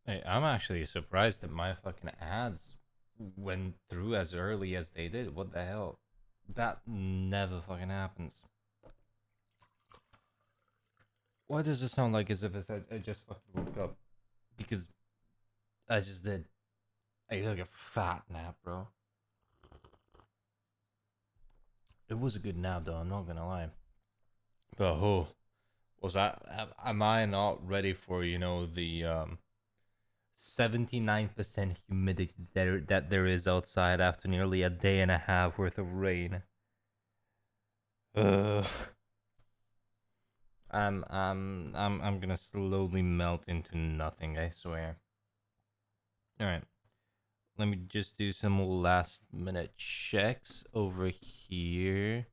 Hey, I'm actually surprised that my fucking ads went through as early as they did. What the hell? That never fucking happens. Why does it sound like as if I just fucking woke up? Because I just did. I took a fat nap, bro. It was a good nap, though. I'm not gonna lie. But oh, was I? Am I not ready for the 79% humidity that there is outside after nearly a day and a half worth of rain? Ugh. I'm gonna slowly melt into nothing, I swear. Alright. Let me just do some last minute checks over here.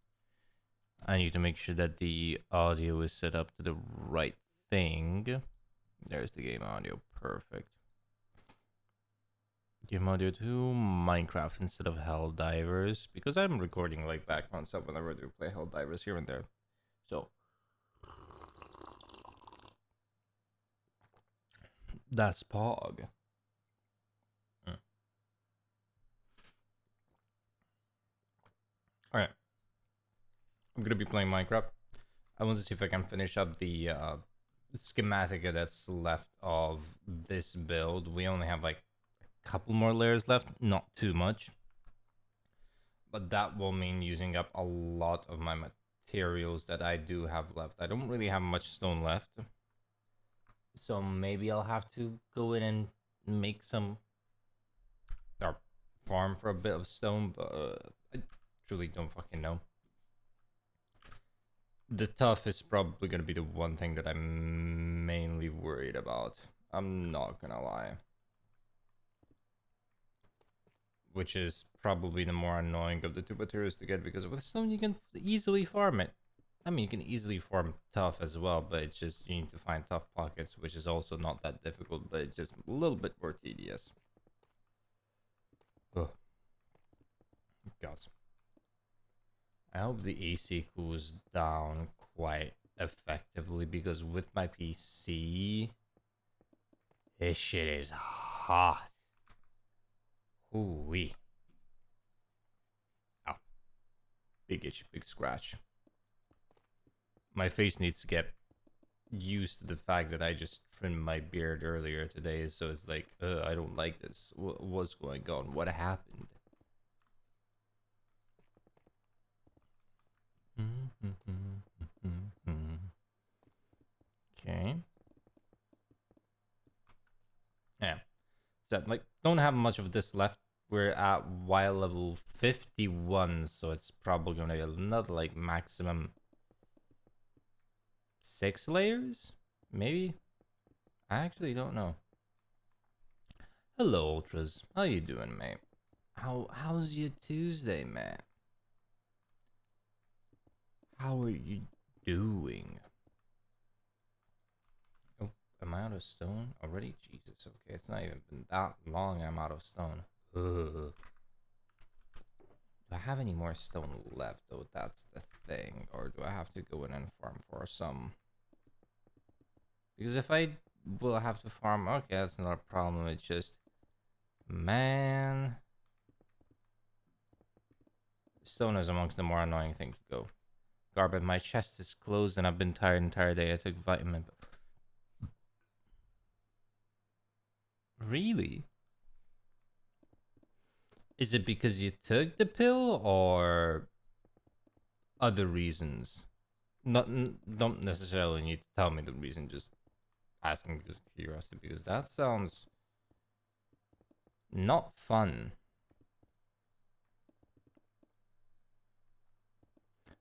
I need to make sure that the audio is set up to the right thing. There's the game audio. Perfect. Game audio to Minecraft instead of Helldivers. Because I'm recording like background stuff whenever I do play Helldivers here and there. So that's Pog. Alright. I'm gonna be playing Minecraft. I want to see if I can finish up the schematica that's left of this build. We only have like a couple more layers left, not too much. But that will mean using up a lot of my materials that I do have left. I don't really have much stone left. So maybe I'll have to go in and make some or farm for a bit of stone, but I truly don't fucking know. The tough is probably going to be the one thing that I'm mainly worried about. I'm not going to lie. Which is probably the more annoying of the two materials to get, because with stone you can easily farm it. I mean, you can easily farm tough as well, but it's just you need to find tough pockets, which is also not that difficult, but it's just a little bit more tedious. Ugh. God. I hope the AC cools down quite effectively, because with my PC, this shit is hot. Ooh-wee. Ow. Big itch, big scratch. My face needs to get used to the fact that I just trimmed my beard earlier today, so it's like, I don't like this. What's going on? What happened? Okay. Yeah. So like, don't have much of this left. We're at Y level 51, so it's probably gonna be another like maximum 6 layers, maybe. I actually don't know. Hello, ultras. How you doing, mate? How's your Tuesday, man? How are you doing? Oh, am I out of stone already? Jesus, okay. It's not even been that long I'm out of stone. Ugh. Do I have any more stone left, though? That's the thing. Or do I have to go in and farm for some? Because if I will have to farm, okay, that's not a problem. It's just, man, stone is amongst the more annoying thing to go. Garbage, my chest is closed and I've been tired the entire day. I took vitamin. Really? Is it because you took the pill or other reasons? Not, don't necessarily need to tell me the reason, just asking because of curiosity, because that sounds not fun.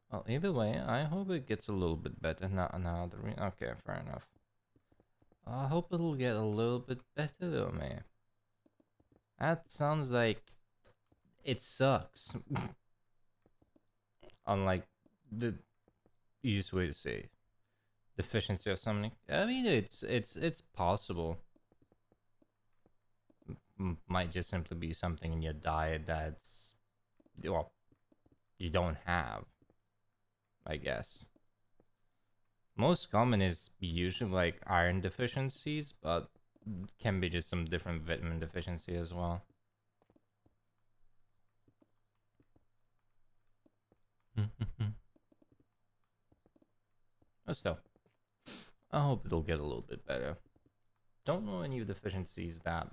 Well, either way, I hope it gets a little bit better now. Okay, fair enough. I hope it'll get a little bit better though, man. That sounds like it sucks. Unlike the easiest way to say it. Deficiency of something. I mean, it's possible. Might just simply be something in your diet that's, well, you don't have, I guess. Most common is usually like iron deficiencies, but can be just some different vitamin deficiency as well. But still, I hope it'll get a little bit better. Don't know any deficiencies that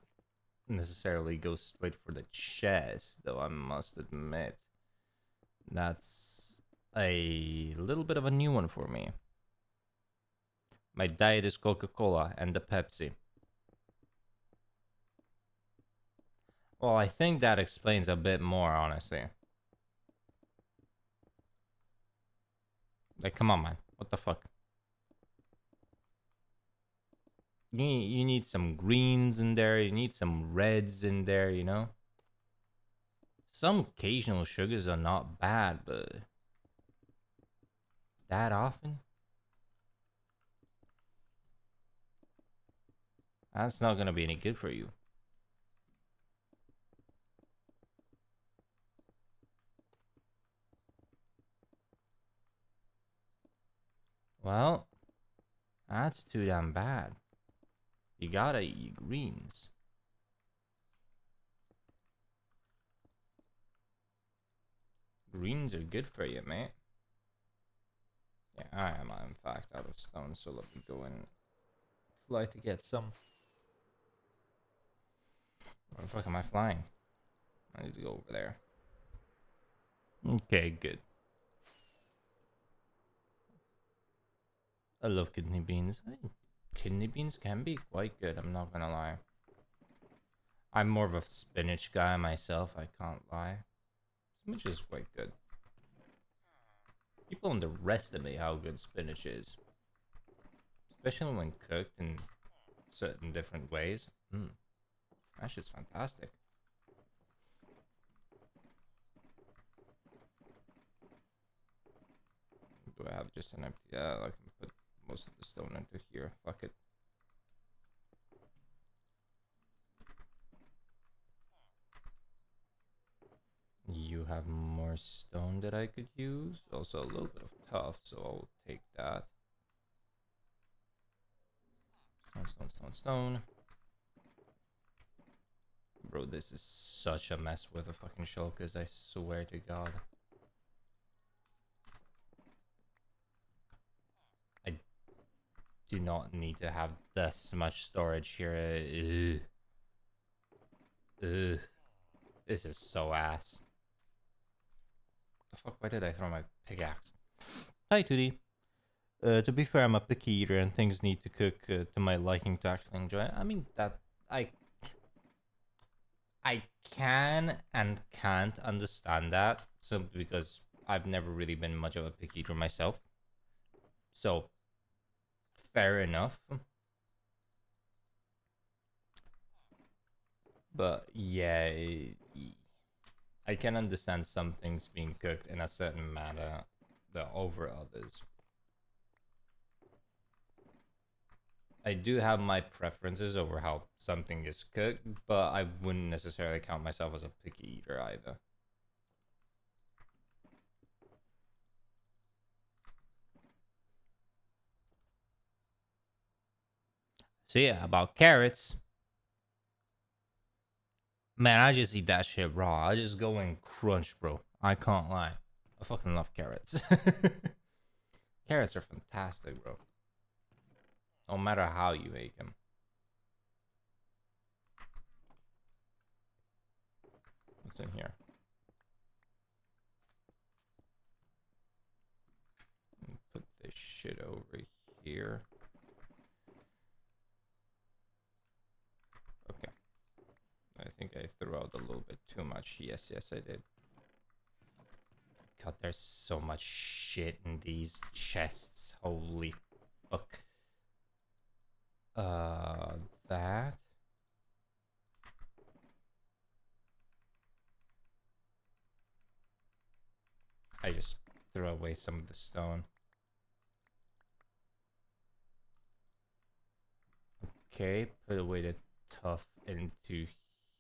necessarily go straight for the chest, though I must admit. That's a little bit of a new one for me. My diet is Coca-Cola and the Pepsi. Well, I think that explains a bit more, honestly. Like, come on, man. What the fuck? You need some greens in there. You need some reds in there, you know? Some occasional sugars are not bad, but that often? That's not gonna be any good for you. Well, that's too damn bad. You gotta eat greens. Greens are good for you, mate. Yeah, I am, in fact, out of stone, so let me go and fly to get some. Where the fuck am I flying? I need to go over there. Okay, good. I love kidney beans. Kidney beans can be quite good, I'm not gonna lie. I'm more of a spinach guy myself, I can't lie. Spinach is quite good. People underestimate how good spinach is. Especially when cooked in certain different ways. That's just fantastic. Do I have just an empty? Yeah, I can put most of the stone into here. Fuck it. You have more stone that I could use. Also a little bit of tough, so I'll take that. Stone, stone, stone, stone. Bro, this is such a mess with the fucking shulkers, I swear to God. I do not need to have this much storage here. Ugh. Ugh. This is so ass. The fuck, why did I throw my pickaxe? Hi, Tootie. To be fair, I'm a picky eater and things need to cook to my liking to actually enjoy it. I mean, that I can and can't understand that simply because I've never really been much of a picky eater myself. So, fair enough. But yeah, I can understand some things being cooked in a certain manner over others. I do have my preferences over how something is cooked, but I wouldn't necessarily count myself as a picky eater either. So yeah, about carrots. Man, I just eat that shit raw. I just go and crunch, bro. I can't lie. I fucking love carrots. Carrots are fantastic, bro. No matter how you make them. What's in here? Put this shit over here. Okay. I think I threw out a little bit too much. Yes, I did. God, there's so much shit in these chests. Holy fuck. That. I just threw away some of the stone. Okay, put away the tough into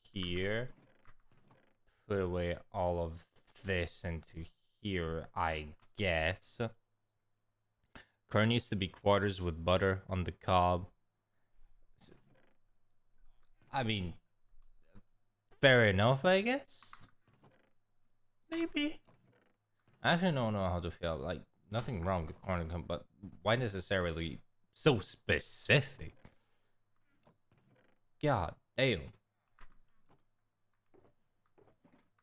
here. Put away all of this into here, I guess. Curd needs to be quarters with butter on the cob. I mean, fair enough, I guess. Maybe. I actually don't know how to feel. Like, nothing wrong with Cornington, but why necessarily so specific? God damn.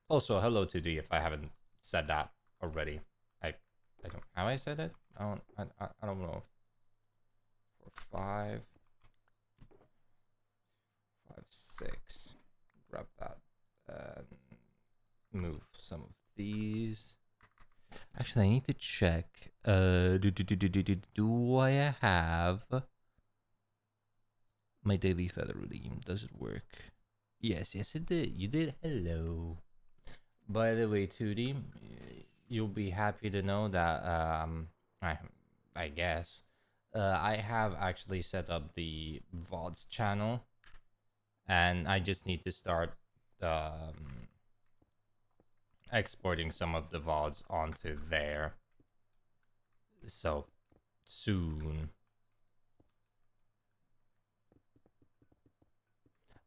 Also, hello to D if I haven't said that already. I don't. Have I said it? I don't know. 4, 5, 5, 6. Grab that and move some of these. Actually, I need to check. Do I have my daily feather routine? Does it work? Yes, it did. You did. Hello. By the way, 2D, you'll be happy to know that I I guess I have actually set up the VODs channel, and I just need to start exporting some of the VODs onto there. So soon.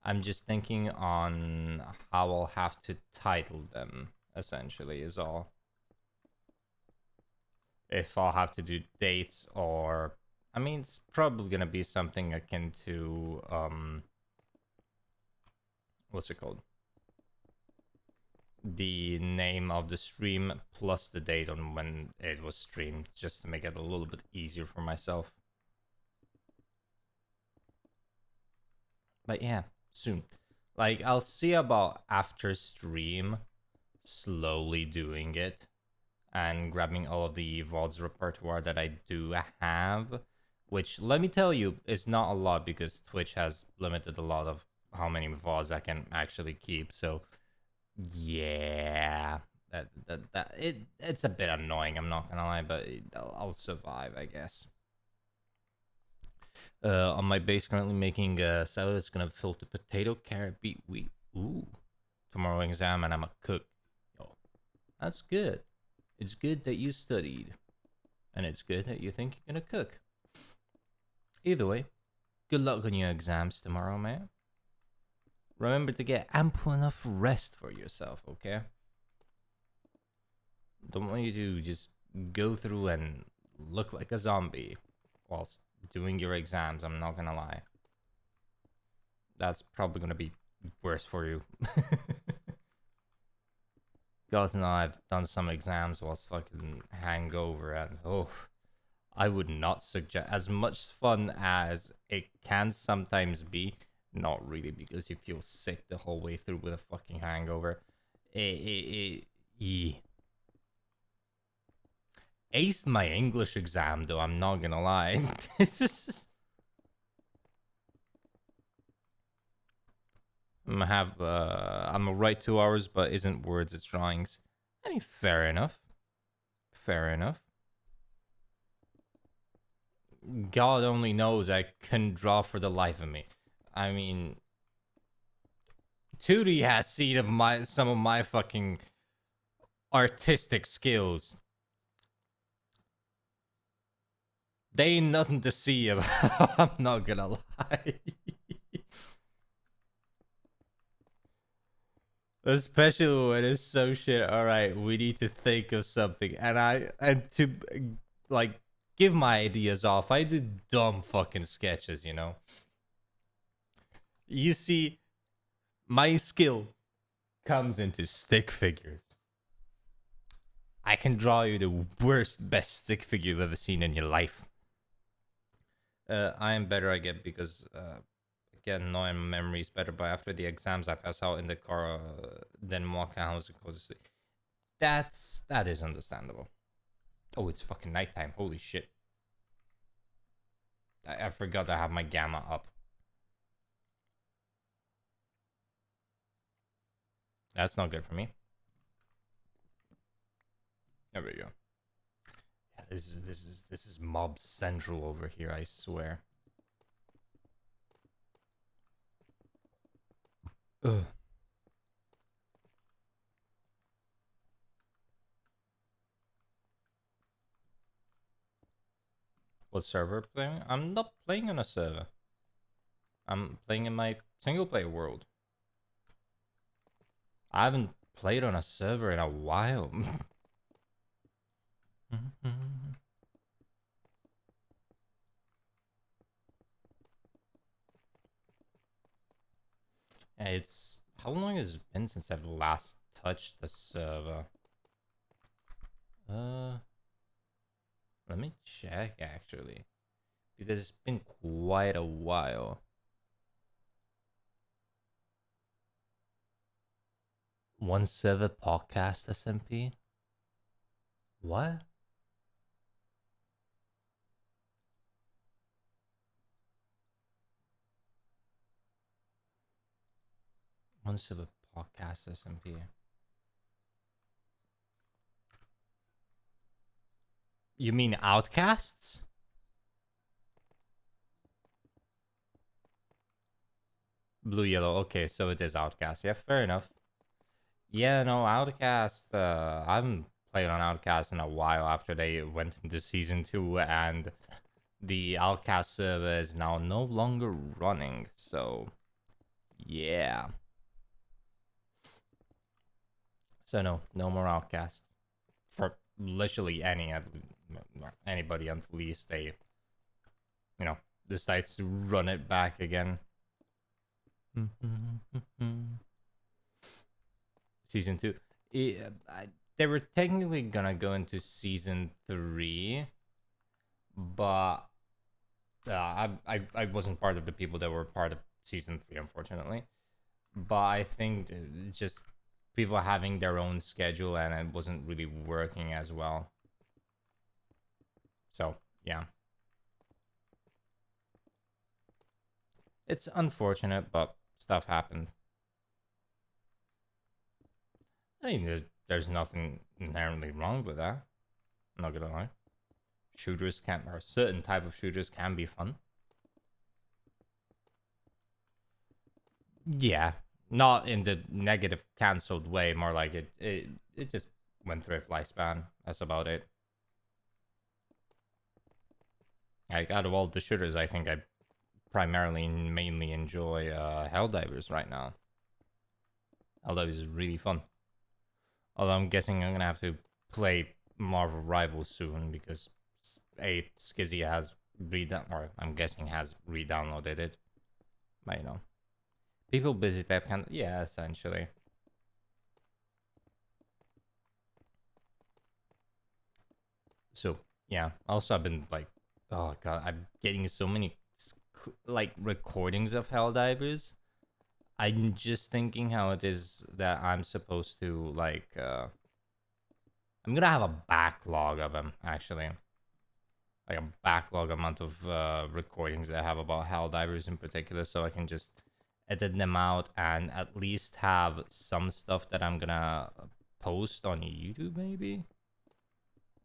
I'm just thinking on how I'll have to title them, essentially, is all. If I'll have to do dates or... I mean, it's probably gonna be something akin to, what's it called? The name of the stream plus the date on when it was streamed, just to make it a little bit easier for myself. But yeah, soon. Like, I'll see about after stream slowly doing it and grabbing all of the VODs repertoire that I do have, which, let me tell you, is not a lot because Twitch has limited a lot of how many VODs I can actually keep. So yeah, it's a bit annoying, I'm not gonna lie, but I'll survive, I guess. On my base, currently making a salad. It's gonna filter potato, carrot, beet, wheat. Ooh, tomorrow exam, and I'm a cook. Oh, that's good. It's good that you studied, and it's good that you think you're gonna cook. Either way, good luck on your exams tomorrow, man. Remember to get ample enough rest for yourself, okay? Don't want you to just go through and look like a zombie whilst doing your exams, I'm not gonna lie. That's probably gonna be worse for you. God knows I've done some exams whilst fucking hangover, and oh, I would not suggest, as much fun as it can sometimes be, not really, because you feel sick the whole way through with a fucking hangover. Yeah. Aced my English exam though, I'm not gonna lie. I'm gonna write 2 hours, but isn't words, it's drawings. I mean, fair enough. Fair enough. God only knows I couldn't draw for the life of me. I mean, Tootie has seen of some of my fucking artistic skills. They ain't nothing to see about. I'm not gonna lie. Especially when it's so shit. All right, we need to think of something, and to like give my ideas off. I do dumb fucking sketches, you know. You see, my skill comes into stick figures. I can draw you the worst, best stick figure you've ever seen in your life. I am better, I get, because again, knowing memory is better. But after the exams, I pass out in the car, then walk out and go to sleep. That is understandable. Oh, it's fucking nighttime. Holy shit! I forgot I have my gamma up. That's not good for me. There we go. Yeah, this is mob central over here, I swear. Ugh. What server playing? I'm not playing on a server. I'm playing in my single player world. I haven't played on a server in a while. It's how long has it been since I've last touched the server? Uh, Let me check actually, because it's been quite a while. One server podcast SMP. What? One server podcast SMP. You mean Outcasts? Blue yellow. Okay, so it is Outcast. Yeah, fair enough. Yeah, no, Outcast. I haven't played on Outcast in a while after they went into season 2, and the Outcast server is now no longer running. So, yeah. So no more Outcast for literally anybody until least they, decides to run it back again. Season 2. They were technically gonna go into season 3, but I wasn't part of the people that were part of season 3, unfortunately. But I think just people having their own schedule, and it wasn't really working as well. So yeah, it's unfortunate, but stuff happened. I mean, there's nothing inherently wrong with that. I'm not gonna lie. Shooters can, or certain type of shooters can be fun. Yeah, not in the negative cancelled way. More like it just went through a lifespan. That's about it. Like out of all the shooters, I think I primarily mainly enjoy Helldivers right now. Helldivers is really fun. Although I'm guessing I'm gonna have to play Marvel Rivals soon because Skizzy has or I'm guessing has re-downloaded it. But people busy type can, yeah, essentially. So yeah, also I've been like, oh god, I'm getting so many like recordings of Helldivers. I'm just thinking how it is that I'm supposed to like I'm gonna have a backlog of them actually, like a backlog amount of recordings that I have about Helldivers in particular, so I can just edit them out and at least have some stuff that I'm gonna post on YouTube, maybe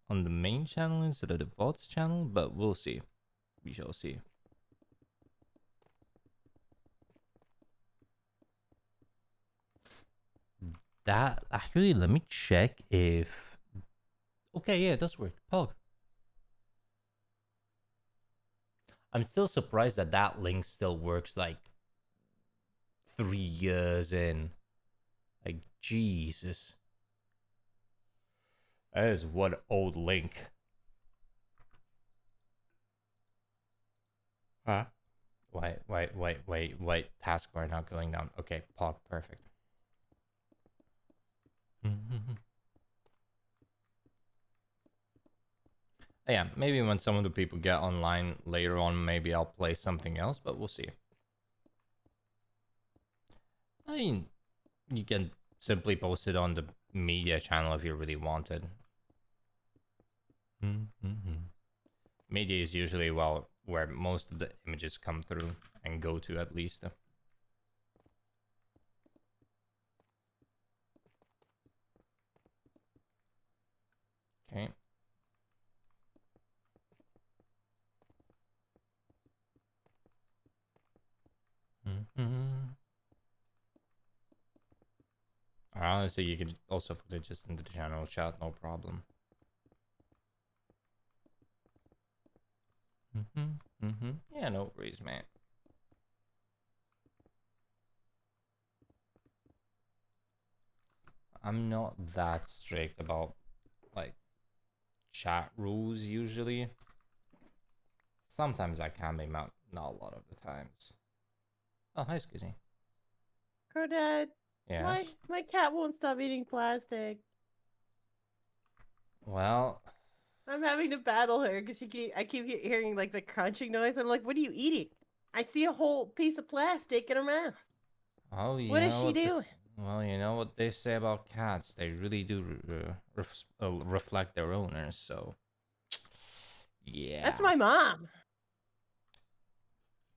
on the main channel instead of the VODs channel, but we'll see. We shall see. That actually, let me check if. Okay, yeah, it does work. Pog. I'm still surprised that that link still works like 3 years in. Like, Jesus. That is one old link. Huh? Wait. Taskbar not going down. Okay, Pog, perfect. Yeah, maybe when some of the people get online later on, maybe I'll play something else, but we'll see. I mean, you can simply post it on the media channel if you really wanted. Media is usually, well, where most of the images come through and go to, at least. Okay. Honestly, you could also put it just into the channel chat, no problem. Yeah, no worries, man. I'm not that strict about like chat rules usually. Sometimes I can be, not a lot of the times. Oh, hi, Skizzy. Cordette, Yes. my cat won't stop eating plastic. Well, I'm having to battle her because I keep hearing like the crunching noise. I'm like, what are you eating? I see a whole piece of plastic in her mouth. oh, you What is know she what doing? this? Well, you know what they say about cats. They really do reflect their owners. So, That's yeah, my mom.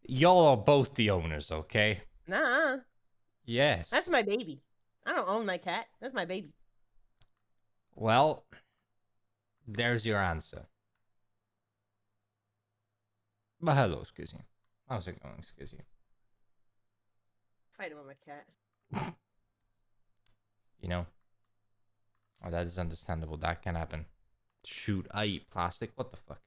y'all are both the owners, okay? Nah, that's Yes. my baby. I don't own my cat. That's my baby. Well, there's your answer. But hello, Skizzy. How's it going, Skizzy? Fighting with my cat. You know, oh, that is understandable. That can happen. Shoot, I eat plastic. What the fuck?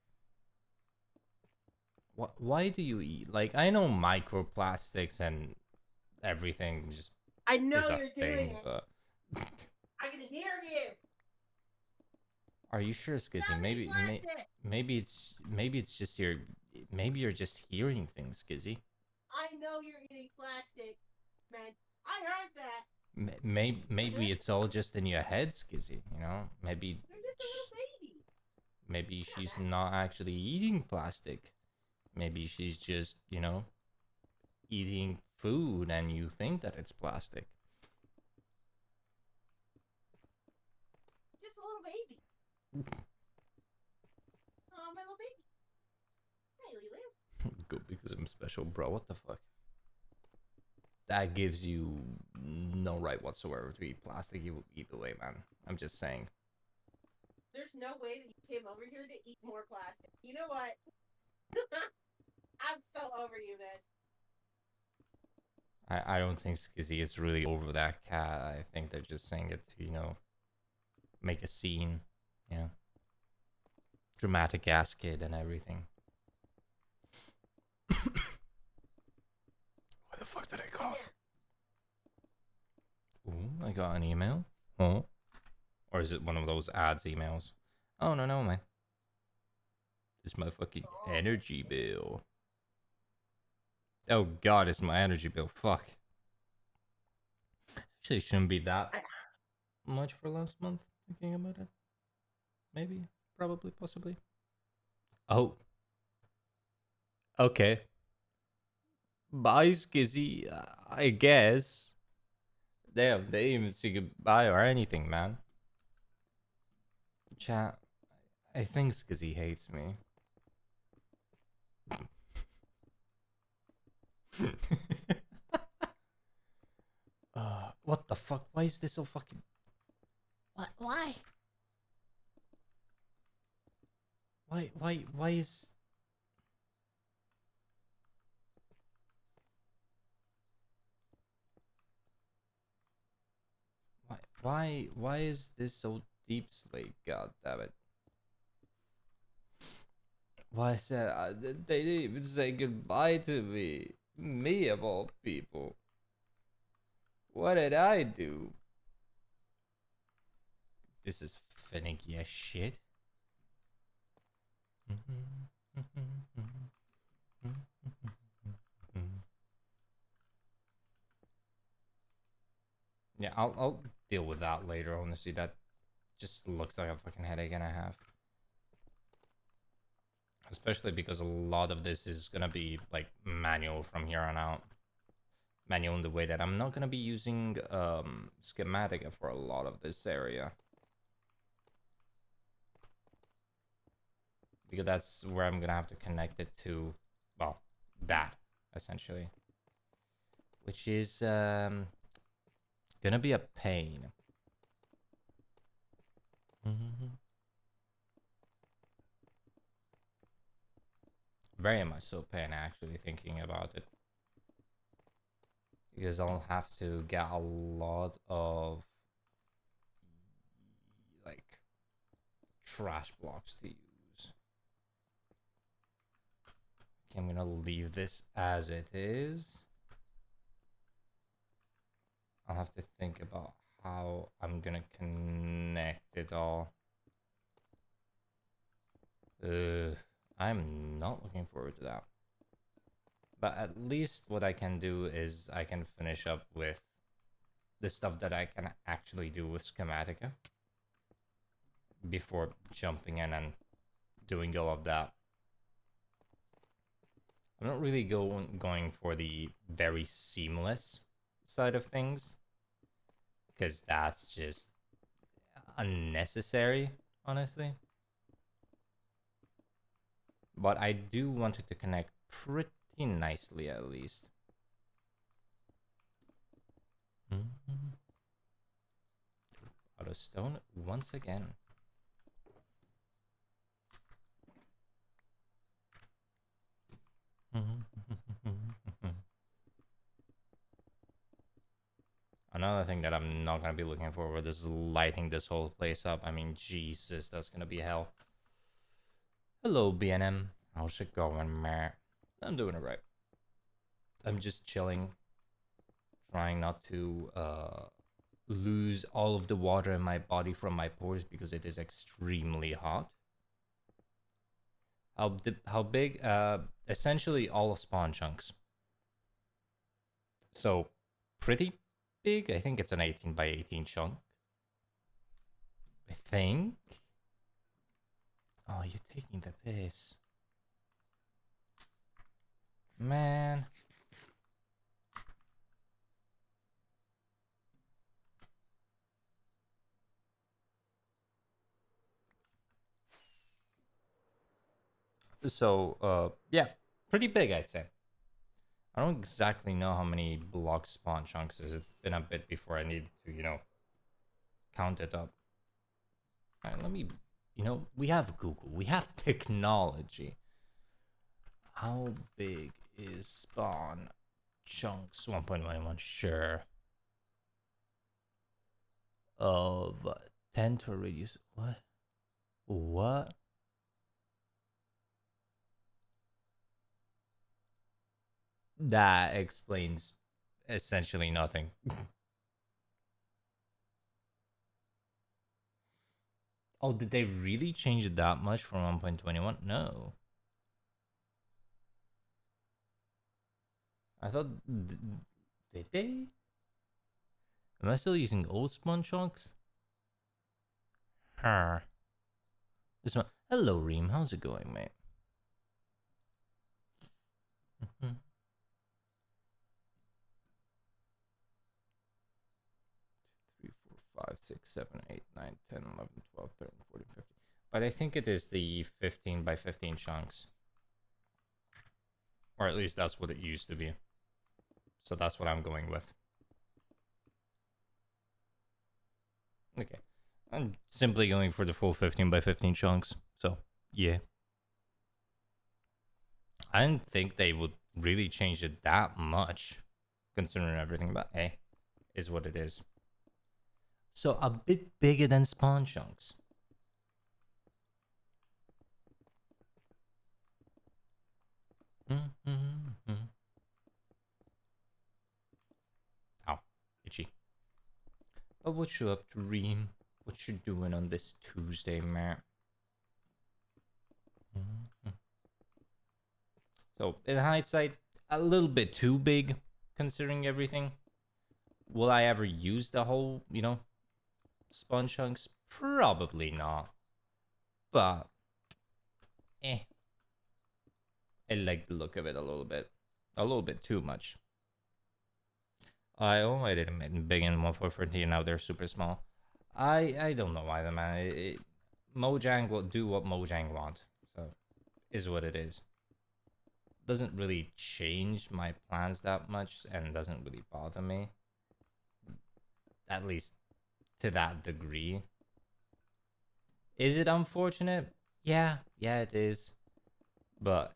What? Why do you eat? Like, I know microplastics and everything just I know is a you're doing thing, it. but I can hear you. are you sure, Skizzy? Stop eating plastic. Maybe it's just your maybe you're just hearing things, Skizzy. I know you're eating plastic, man. I heard that. Maybe it's all just in your head, Skizzy. You know, You're just a little baby. maybe You're not she's that. not actually eating plastic. Maybe she's just, eating food and you think that it's plastic. Just a little baby. Oh, my little baby. Hey, Lily. Good because I'm special, bro. What the fuck? That gives you no right whatsoever to eat plastic. You will eat away, man. I'm just saying. There's no way that you came over here to eat more plastic. You know what? I'm so over you, man. I don't think Skizzy is really over that cat. I think they're just saying it to, make a scene. You know, dramatic ass kid and everything. Why the fuck did I cough? Ooh, I got an email. Oh. Or is it one of those ads emails? Oh, no, man. It's my fucking Oh, energy bill. Oh, God, it's my energy bill. Fuck. Actually, it shouldn't be that I, much for last month, thinking about it. Maybe. Probably. Possibly. Oh. Okay. Bye, Skizzy. I guess. Damn, they didn't even say goodbye or anything, man. Chat. I think Skizzy hates me. What the fuck? Why is this so fucking... What? Why? Why is... Why is this so deep slate? God damn it. Why said they didn't even say goodbye to me? Me of all people. What did I do? This is finicky as shit. Yeah, I'll deal with that later. Honestly, that just looks like a fucking headache and a half. Especially because a lot of this is gonna be like manual from here on out. Manual in the way that I'm not gonna be using Schematica for a lot of this area. Because that's where I'm gonna have to connect it to, well, that, essentially. Which is gonna be a pain. Very much so pain, actually, thinking about it. Because I'll have to get a lot of like trash blocks to use. Okay, I'm gonna leave this as it is. I'll have to think about how I'm gonna connect it all. I'm not looking forward to that. But at least what I can do is I can finish up with the stuff that I can actually do with Schematica before jumping in and doing all of that. I'm not really going for the very seamless side of things because that's just unnecessary, honestly. But I do want it to connect pretty nicely at least. Out of stone once again. Another thing that I'm not gonna be looking forward is lighting this whole place up. I mean, Jesus, that's gonna be hell. Hello, BNM. How's it going, man? I'm doing it right. I'm just chilling, trying not to lose all of the water in my body from my pores because it is extremely hot. How big? Essentially all of spawn chunks. So pretty big. I think it's an 18 by 18 chunk. I think. Oh, you're taking the piss. Man. So, yeah, pretty big, I'd say. I don't exactly know how many block spawn chunks is. It's been a bit before I need to, count it up. All right, let me, we have Google. We have technology. How big is spawn chunks? 1.11, sure. Of 10 to a radius. What? What? That explains essentially nothing. Oh, did they really change it that much from 1.21? No. I thought... Did they? Am I still using old spawn chunks? Huh. This one. Hello, Reem. How's it going, mate? 3, 4, 5, 6, 7, 8, 9, 10, 11, 12, 13, 14, 15. But I think it is the 15 by 15 chunks. Or at least that's what it used to be. So that's what I'm going with. Okay. I'm simply going for the full 15 by 15 chunks. So, yeah. I didn't think they would really change it that much, considering everything, but hey, is what it is. So, a bit bigger than spawn chunks. Ow, itchy. Oh, what you up to, Reem? What you doing on this Tuesday, man? So, in hindsight, a little bit too big, considering everything. Will I ever use the whole, spawn chunks? Probably not. But, I like the look of it a little bit. A little bit too much. I didn't make big in 1.14, now they're super small. I don't know either, man. Mojang will do what Mojang wants. So, is what it is. Doesn't really change my plans that much and doesn't really bother me. At least to that degree. Is it unfortunate? Yeah, it is. But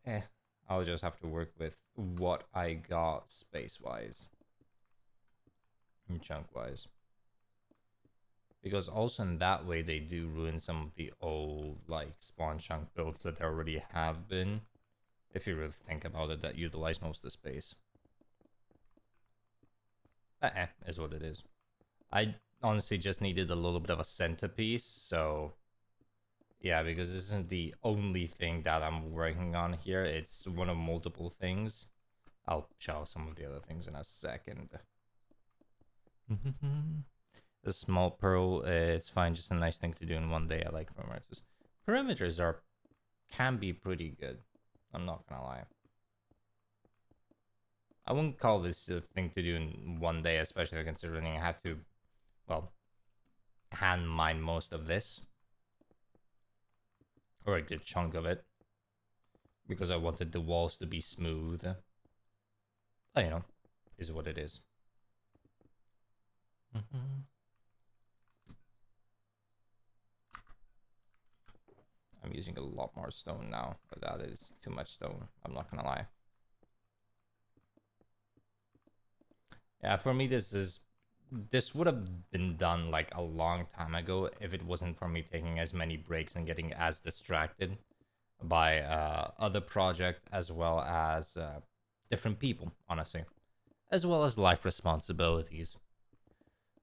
I'll just have to work with what I got space-wise and chunk-wise. Because also in that way they do ruin some of the old spawn chunk builds that there already have been. If you really think about it, that utilize most of the space. Is what it is. I honestly just needed a little bit of a centerpiece. So yeah, because this isn't the only thing that I'm working on here. It's one of multiple things. I'll show some of the other things in a second. The small pearl, it's fine, just a nice thing to do in one day. I like perimeters. Perimeters are can be pretty good. I'm not gonna lie. I wouldn't call this a thing to do in one day, especially considering I had to, well, hand mine most of this, or a good chunk of it, because I wanted the walls to be smooth. But, is what it is. I'm using a lot more stone now, but that is too much stone. I'm not gonna lie. Yeah, for me, this would have been done like a long time ago if it wasn't for me taking as many breaks and getting as distracted by other project as well as different people, honestly, as well as life responsibilities.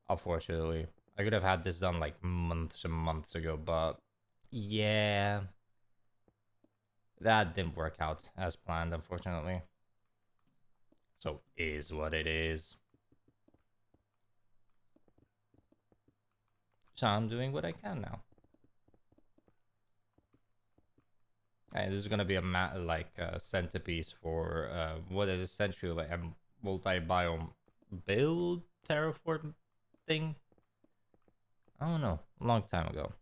Unfortunately, I could have had this done like months and months ago, but yeah, that didn't work out as planned, unfortunately. So is what it is. So I'm doing what I can now. And this is gonna be a centerpiece for what is essentially like a multi-biome build terraform thing. I don't know, a long time ago.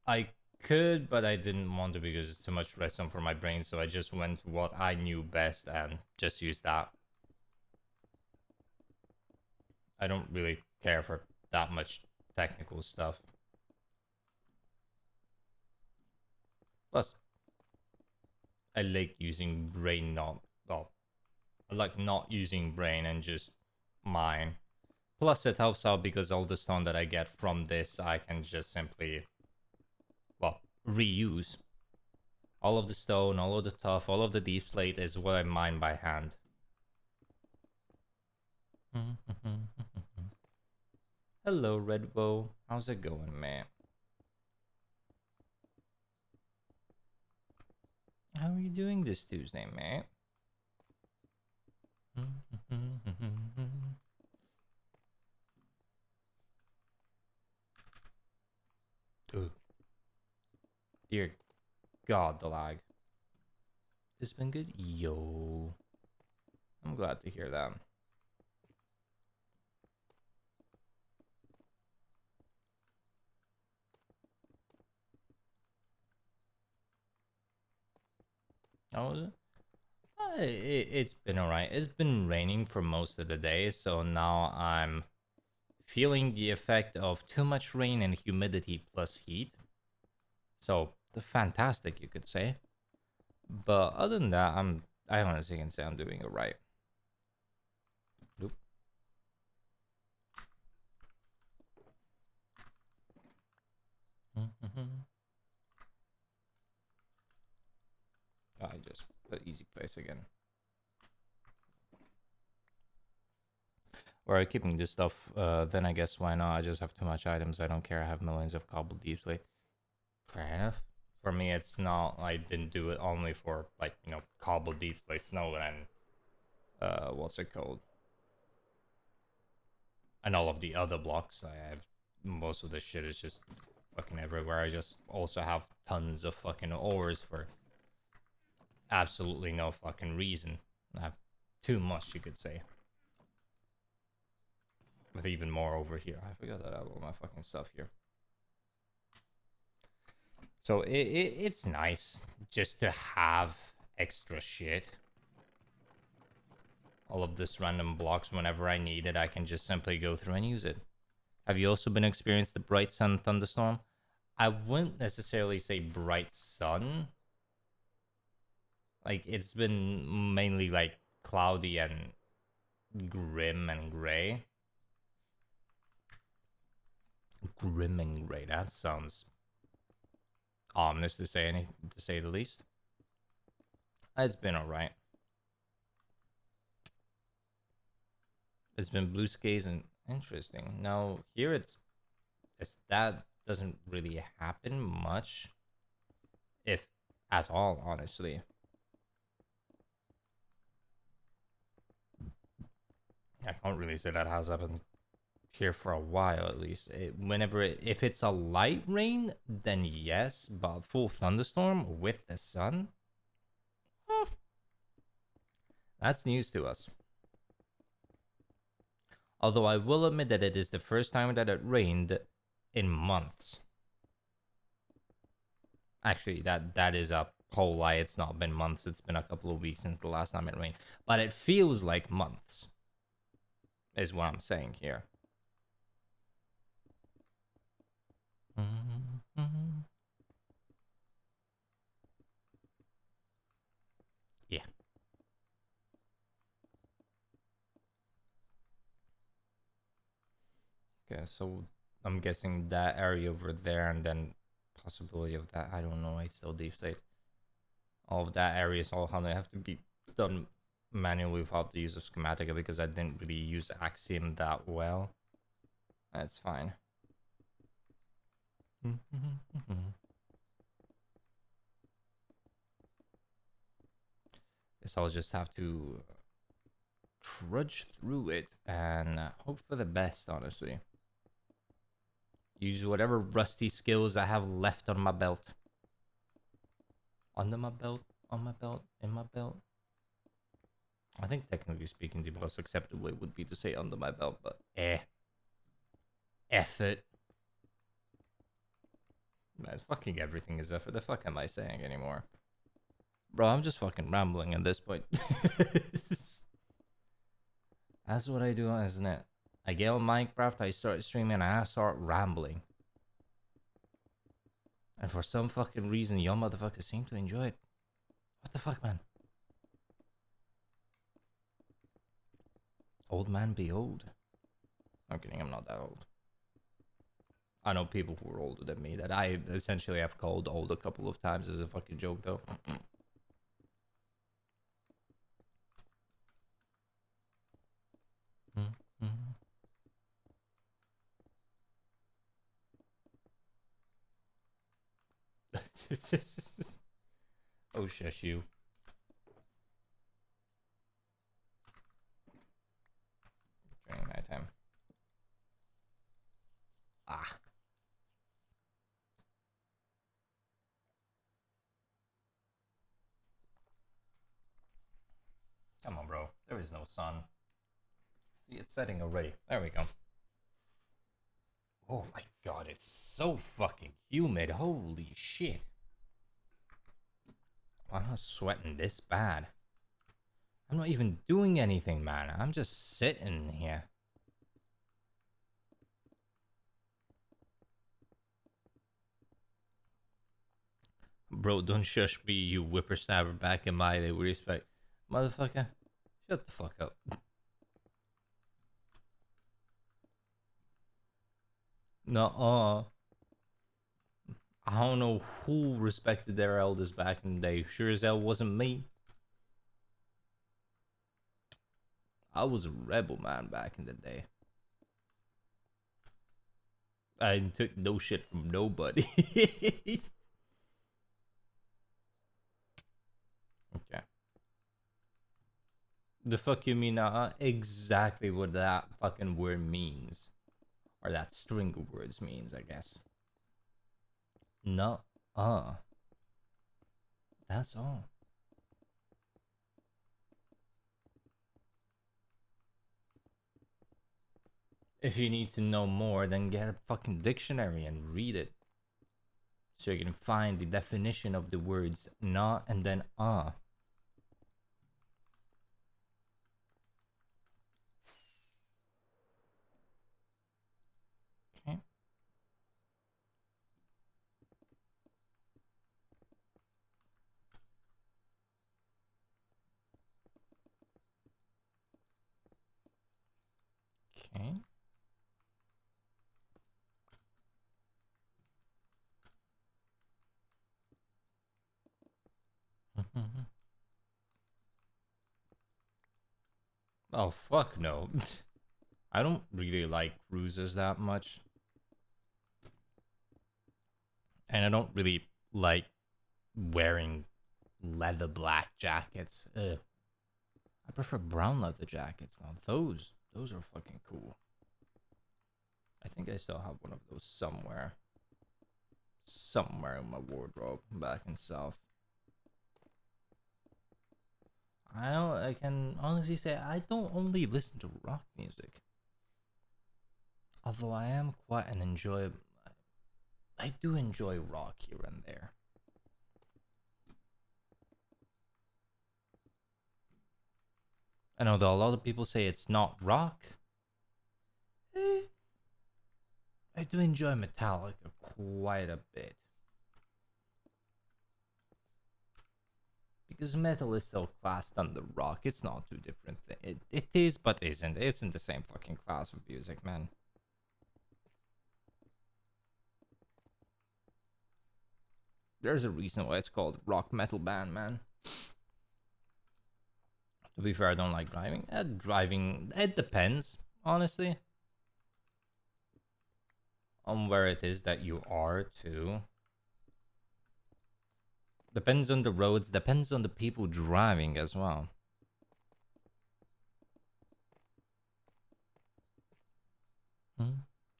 I could, but I didn't want to because it's too much redstone for my brain. So I just went what I knew best and just used that. I don't really care for that much technical stuff. Plus, I like using brain, not well. I like not using brain and just mine. Plus, it helps out because all the stone that I get from this, I can just simply, well, reuse. All of the stone, all of the tuff, all of the deep slate is what I mine by hand. Hello, Redbow. How's it going, man? How are you doing this Tuesday, man? Ugh. Dear God, the lag. It's been good? Yo. I'm glad to hear that. Oh, it's been alright. It's been raining for most of the day, so now I'm feeling the effect of too much rain and humidity plus heat. So, fantastic, you could say. But other than that, I honestly can say I'm doing alright. Oop. I just put easy place again. Or keeping this stuff, then I guess why not? I just have too much items. I don't care. I have millions of cobbled deeply. Fair enough. For me, it's not. I didn't do it only for like cobbled deep plate snow and what's it called? And all of the other blocks. I have most of the shit is just fucking everywhere. I just also have tons of fucking ores for absolutely no fucking reason. I have too much, you could say. With even more over here. I forgot that I have all my fucking stuff here. So it's nice just to have extra shit. All of this random blocks, whenever I need it, I can just simply go through and use it. Have you also been experienced the bright sun thunderstorm? I wouldn't necessarily say bright sun. Like, it's been mainly like cloudy and grim and gray. Grim and gray, that sounds ominous to say the least. It's been alright. It's been blue skies and interesting. Now here it's that doesn't really happen much, if at all, honestly. I can't really say that has happened here for a while at least. If it's a light rain, then yes, but full thunderstorm with the sun, eh, that's news to us. Although I will admit that it is the first time that it rained in months. Actually, that is a whole lie. It's not been months. It's been a couple of weeks since the last time it rained, but it feels like months. Is what I'm saying here. Yeah. Okay, so I'm guessing that area over there, and then possibility of that. I don't know. I still deep state. All of that area is all how they have to be done manually without the use of schematica because I didn't really use Axiom that well. That's fine. Guess I'll just have to trudge through it and hope for the best, honestly. Use whatever rusty skills I have left on my belt. Under my belt, on my belt, in my belt. I think technically speaking, the most acceptable way would be to say under my belt, but effort. Man, fucking everything is effort. The fuck am I saying anymore? Bro, I'm just fucking rambling at this point. That's what I do, isn't it? I get on Minecraft, I start streaming, and I start rambling. And for some fucking reason, y'all motherfuckers seem to enjoy it. What the fuck, man? Old man be old. I'm kidding, I'm not that old. I know people who are older than me that I essentially have called old a couple of times as a fucking joke, though. Oh, shush you. During nighttime. Ah. Come on, bro. There is no sun. See, it's setting already. There we go. Oh my god, it's so fucking humid. Holy shit. I'm not sweating this bad. I'm not even doing anything, man. I'm just sitting here. Bro, don't shush me, you whippersnapper back in my day with respect. Motherfucker, shut the fuck up. No, I don't know who respected their elders back in the day. Sure as hell wasn't me. I was a rebel, man, back in the day. I took no shit from nobody. Okay. The fuck you mean? Exactly what that fucking word means. Or that string of words means, I guess. No, that's all. If you need to know more, then get a fucking dictionary and read it. So you can find the definition of the words na and then ah. Okay. Okay. Oh fuck no. I don't really like cruisers that much, and I don't really like wearing leather black jackets. Ugh. I prefer brown leather jackets now. Those are fucking cool. I think I still have one of those somewhere. Somewhere in my wardrobe back in South. I can honestly say I don't only listen to rock music. Although I am quite an enjoy I do enjoy rock here and there. I know that a lot of people say it's not rock. Eh, I do enjoy Metallica quite a bit. Because metal is still classed under rock. It's not too different. It is, but isn't. It isn't the same fucking class of music, man. There's a reason why it's called rock metal band, man. To be fair, I don't like driving. Driving, it depends, honestly, on where it is that you are, too. Depends on the roads, depends on the people driving as well.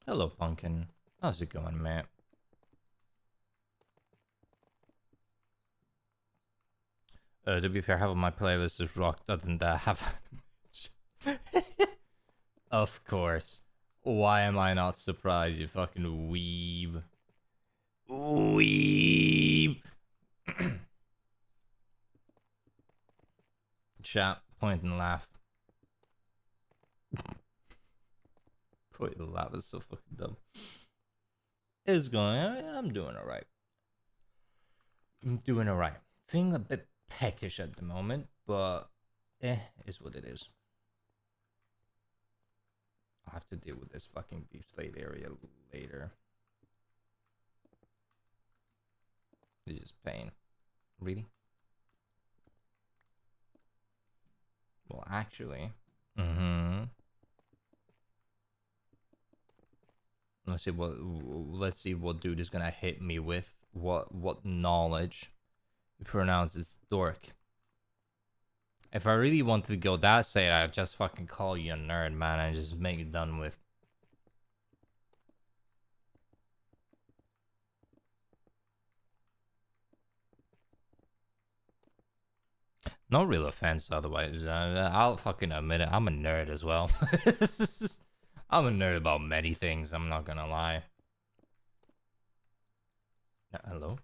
Hello, Pumpkin. How's it going, mate? To be fair, half of my playlist is rock, doesn't have. Of course. Why am I not surprised, you fucking weeb? Weeb! Chat, point and laugh. Point and laugh is so fucking dumb. It's going, I'm doing alright. I'm doing alright. Feeling a bit peckish at the moment, but is what it is. I'll have to deal with this fucking beef slate area later. It's just pain. Really? Well, actually. Let's see what dude is gonna hit me with. What knowledge he pronounces dork. If I really wanted to go that side, I'd just fucking call you a nerd, man, and just make it done with. No real offense, otherwise. I'll fucking admit it. I'm a nerd as well. I'm a nerd about many things. I'm not gonna lie. Hello?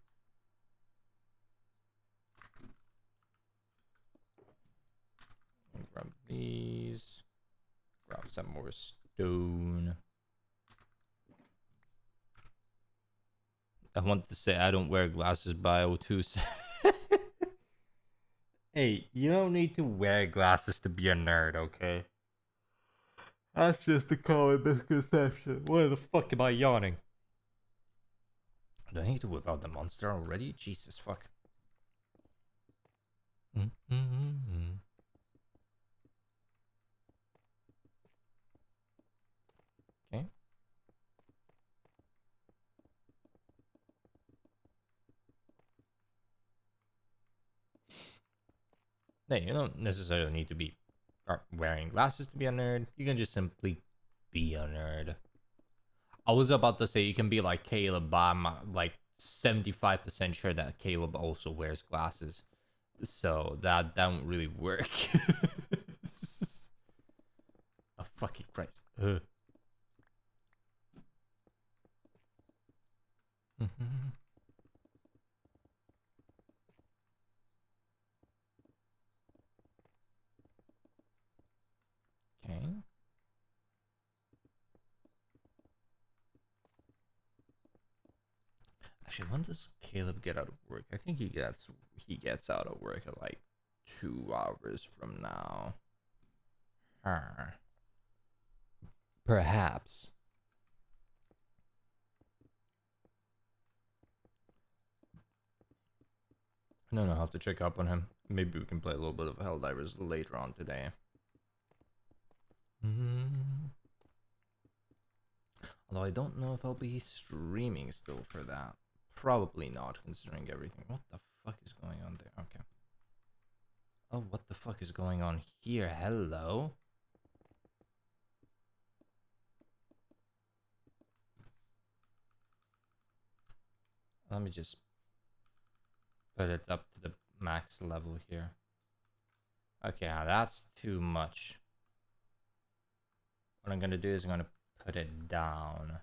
Grab these. Grab some more stone. I wanted to say I don't wear glasses, but I O2 Hey, you don't need to wear glasses to be a nerd, okay? That's just a common misconception. Why the fuck am I yawning? Do I need to whip out the monster already? Jesus fuck. Okay. Hey, you don't necessarily need to be wearing glasses to be a nerd. You can just simply be a nerd. I was about to say you can be like Caleb, but I'm like 75% sure that Caleb also wears glasses. So that won't really work. Oh, fucking Christ. Okay. Actually, when does Caleb get out of work? I think he gets out of work at like 2 hours from now. Perhaps. I don't know how to check up on him. Maybe we can play a little bit of Helldivers later on today. Although I don't know if I'll be streaming still for that. Probably not, considering everything. What the fuck is going on there? Okay. Oh, what the fuck is going on here? Hello? Let me just put it up to the max level here. Okay, now that's too much. What I'm gonna do is I'm gonna put it down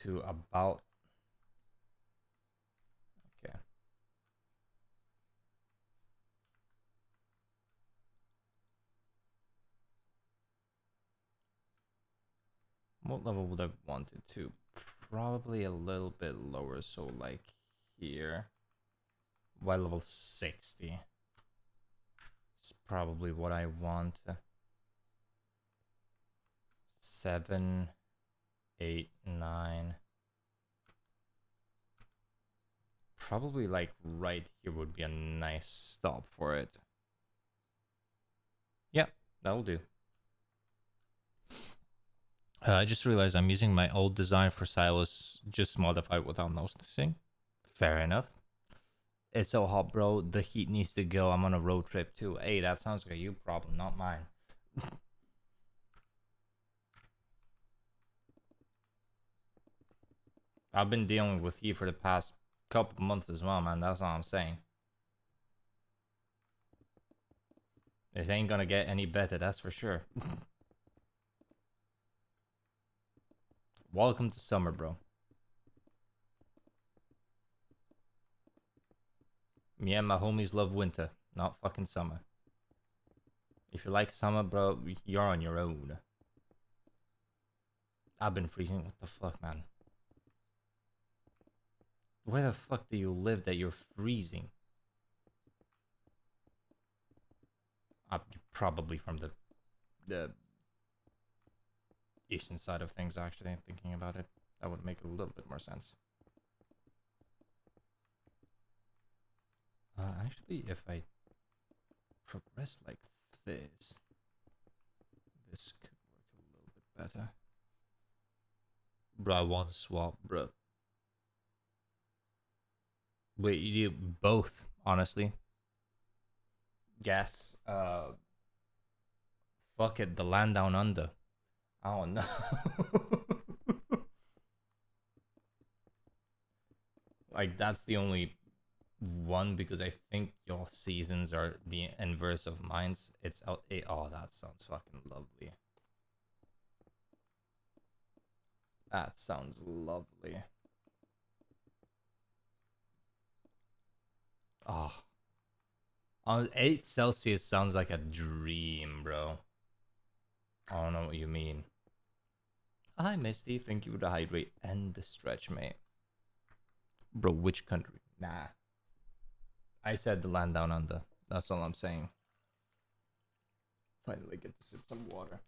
to about... Okay. What level would I want it to? Probably a little bit lower, so like here. Why level 60? It's probably what I want. 7, 8, 9. Probably like right here would be a nice stop for it. Yeah, that'll do. I just realized I'm using my old design for Silas, just modified without noticing. Fair enough. It's so hot, bro. The heat needs to go. I'm on a road trip too. Hey, that sounds like a you problem, not mine. I've been dealing with heat for the past couple months as well, man. That's all I'm saying. It ain't gonna get any better, that's for sure. Welcome to summer, bro. Me and my homies love winter, not fucking summer. If you like summer, bro, you're on your own. I've been freezing. What the fuck, man? Where the fuck do you live that you're freezing? Probably from the eastern side of things, actually, thinking about it. That would make a little bit more sense. Actually, if I progress like this, this could work a little bit better. Bro, I want to swap, bro. Wait, you do both, honestly. Yes. Fuck it, the land down under. I don't know. Like, that's the only one, because I think your seasons are the inverse of mine's. It's out. Oh, that sounds fucking lovely. That sounds lovely. Oh. On 8 Celsius sounds like a dream, bro. I don't know what you mean. Hi, Misty. Thank you for the hydrate and the stretch, mate. Bro, which country? Nah. I said the land down under. That's all I'm saying. Finally get to sip some water.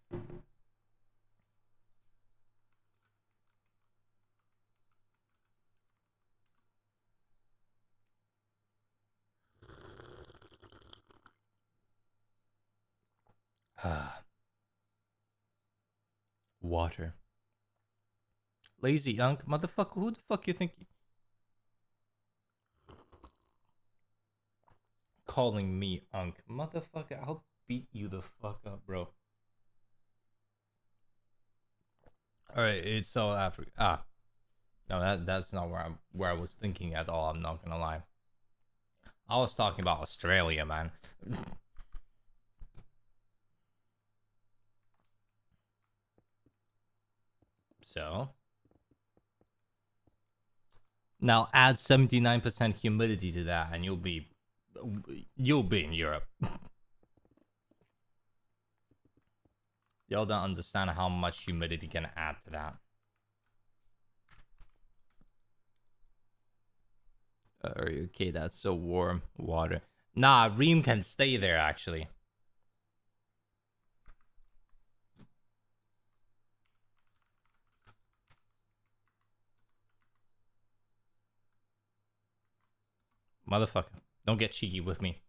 Water. Lazy Unk, motherfucker. Who the fuck you think? Calling me Unk, motherfucker. I'll beat you the fuck up, bro. All right, it's South Africa. No, that's not where I was thinking at all. I'm not gonna lie. I was talking about Australia, man. So now add 79% humidity to that, and you'll be in Europe. Y'all don't understand how much humidity can add to that. Okay, that's so warm. Water. Nah, Reem can stay there, actually. Motherfucker. Don't get cheeky with me.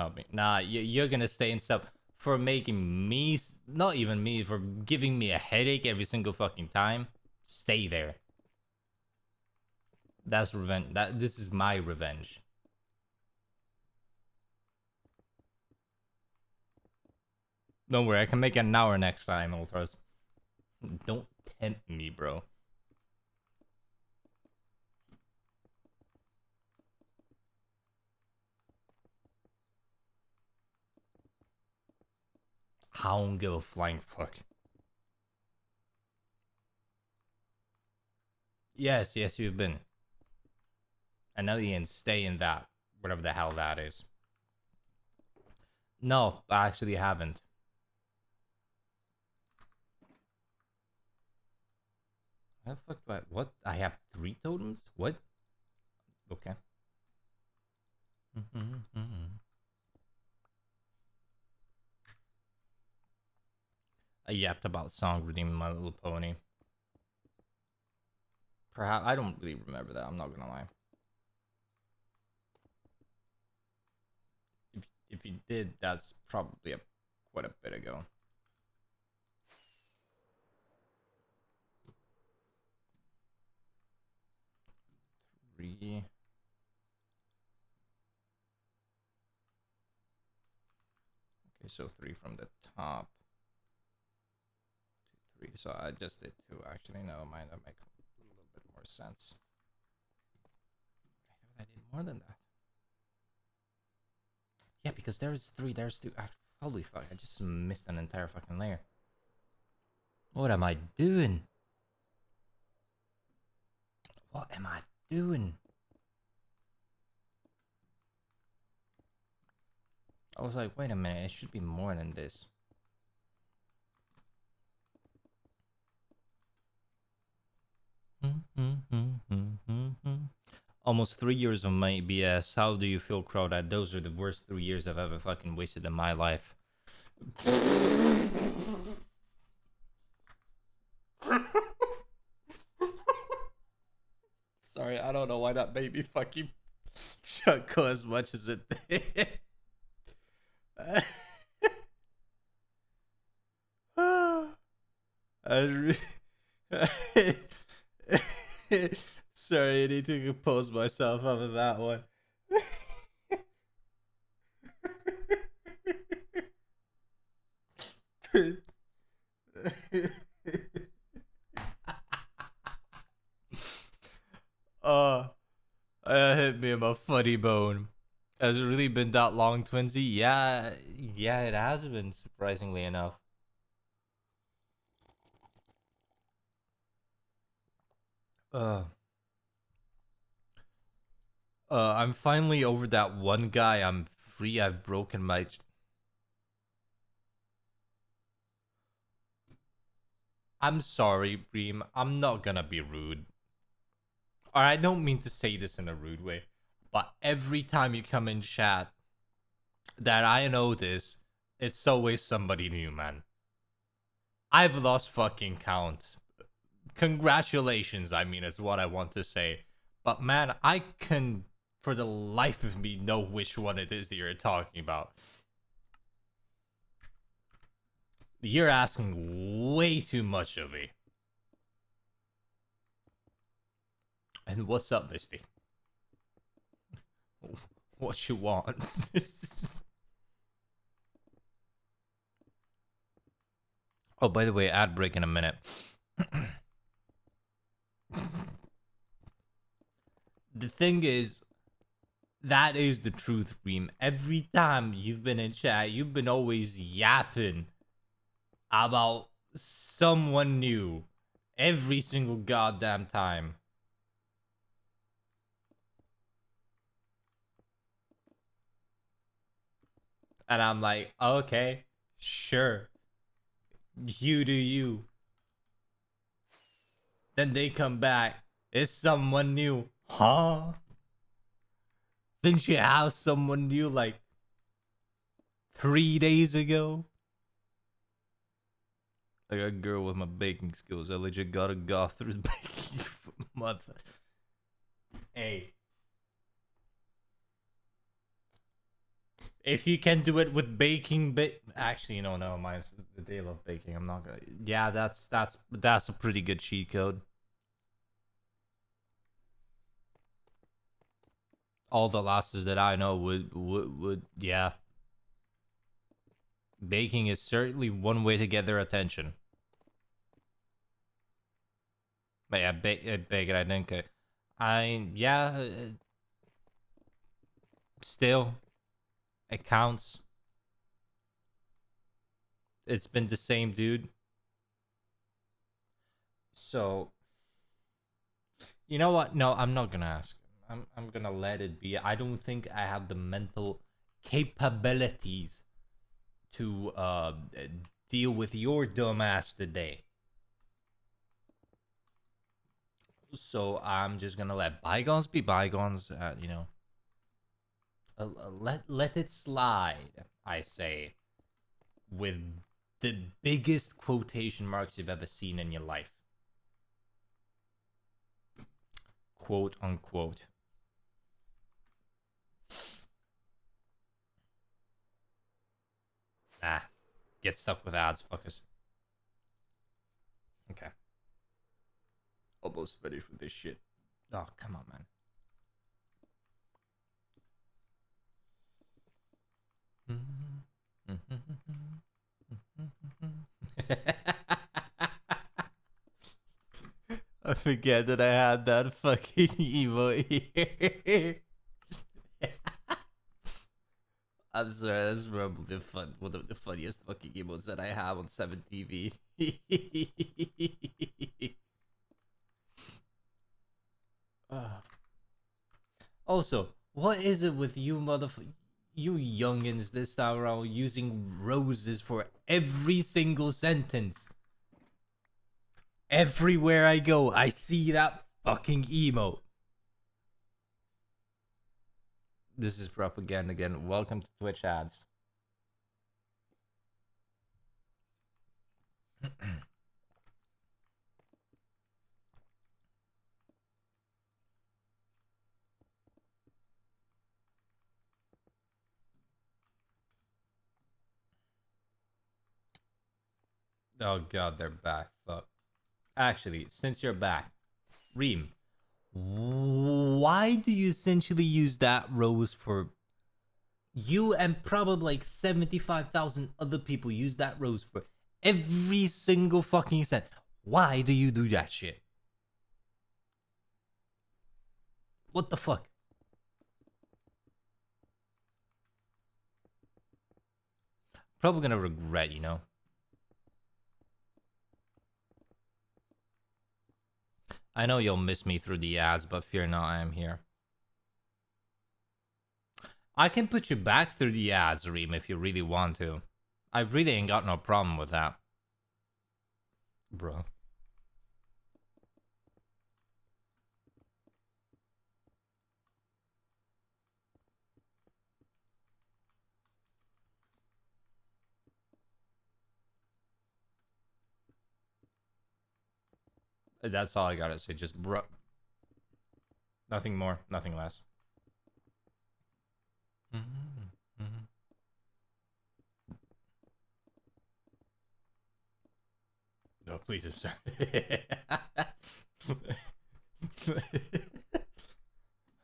help me. Nah, you're gonna stay in sub for making me, not even me, for giving me a headache every single fucking time. Stay there. That's revenge. This is my revenge. Don't worry, I can make it an hour next time, Ultras. Don't tempt me, bro. I don't give a flying fuck. Yes, you've been. And now you can stay in that, whatever the hell that is. No, I actually haven't. How the fuck do I... What? I have 3 totems? What? Okay. I yapped about song redeeming My Little Pony. Perhaps I don't really remember that. I'm not gonna lie. If you did, that's probably quite a bit ago. Three. Okay, so 3 from the top. 2, 3. So I just did 2. Actually, no, mind, that makes a little bit more sense. I thought I did more than that. Yeah, because there's 3, there's 2. Holy fuck, I just missed an entire fucking layer. What am I doing? What am I doing? I was like, wait a minute, it should be more than this. Almost 3 years of my BS. How do you feel, Crawdad? Those are the worst 3 years I've ever fucking wasted in my life. Sorry, I don't know why that made me fucking chuckle as much as it did. Sorry, I need to compose myself off of that one. Oh, hit me in my funny bone. Has it really been that long, Twinsy? Yeah, it has been, surprisingly enough. I'm finally over that one guy. I'm free. I've broken my... I'm sorry, Bream. I'm not gonna be rude. Or I don't mean to say this in a rude way, but every time you come in chat that I notice, it's always somebody new, man. I've lost fucking count. Congratulations, I mean, is what I want to say. But man, I can, for the life of me, know which one it is that you're talking about. You're asking way too much of me. And what's up, Misty? What you want? Oh, by the way, ad break in a minute. The thing is, that is the truth, Reem. Every time you've been in chat, you've been always yapping about someone new. Every single goddamn time. And I'm like, okay, sure. You do you. Then they come back. It's someone new. Huh? Didn't you have someone new like 3 days ago? I got a girl with my baking skills. I legit got a goth through baking for months. Hey. If you can do it with baking, actually, no, mine's the day of baking. I'm not gonna. Yeah, that's a pretty good cheat code. All the lasses that I know would yeah. Baking is certainly one way to get their attention. But yeah, bake it. I didn't. Yeah. Still, it counts. It's been the same dude. So you know what? No, I'm not gonna ask. I'm gonna let it be. I don't think I have the mental capabilities to deal with your dumb ass today. So I'm just gonna let bygones be bygones. Let it slide. I say, with the biggest quotation marks you've ever seen in your life, quote unquote. Nah, get stuck with ads, fuckers. Okay, almost finished with this shit. Oh, come on, man. I forget that I had that fucking emote here. I'm sorry, that's probably one of the funniest fucking emotes that I have on 7TV. Also, what is it with you you youngins this time around using roses for every single sentence? Everywhere I go, I see that fucking emote. This is propaganda again. Welcome to Twitch ads. Oh god, they're back. Fuck. Actually, since you're back, Reem, why do you essentially use that rose for you and probably like 75,000 other people use that rose for every single fucking cent? Why do you do that shit? What the fuck? Probably gonna regret, you know? I know you'll miss me through the ads, but fear not, I am here. I can put you back through the ads, Reem, if you really want to. I really ain't got no problem with that. Bro. That's all I gotta say. Just bro. Nothing more, nothing less. No, please, I'm sorry.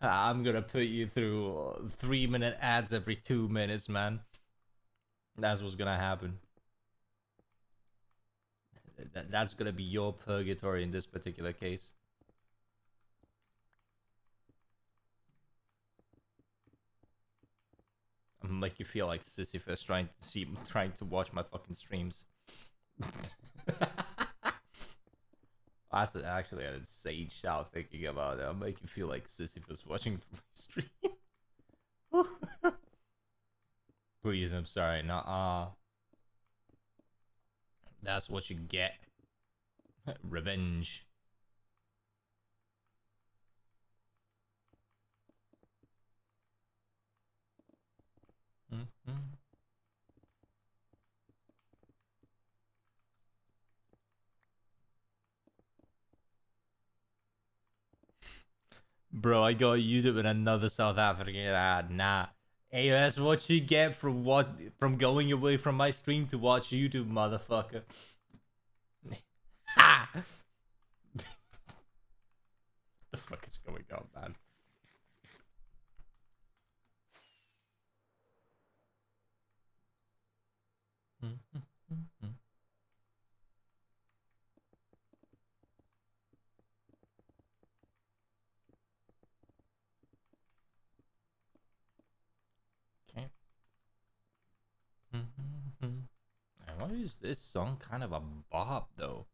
I'm gonna put you through 3-minute ads every 2 minutes, man. That's what's gonna happen. That's gonna be your purgatory in this particular case. I'm make you feel like Sisyphus trying to watch my fucking streams. That's actually an insane shout thinking about it. I'll make you feel like Sisyphus watching my stream. Please, I'm sorry. Nah. That's what you get. Revenge. Mm-hmm. Bro, I got YouTube in another South African ad. Nah. Hey, that's what you get from going away from my stream to watch YouTube, motherfucker. Ha! The fuck is going on, man? Okay. And why is this song kind of a bop, though?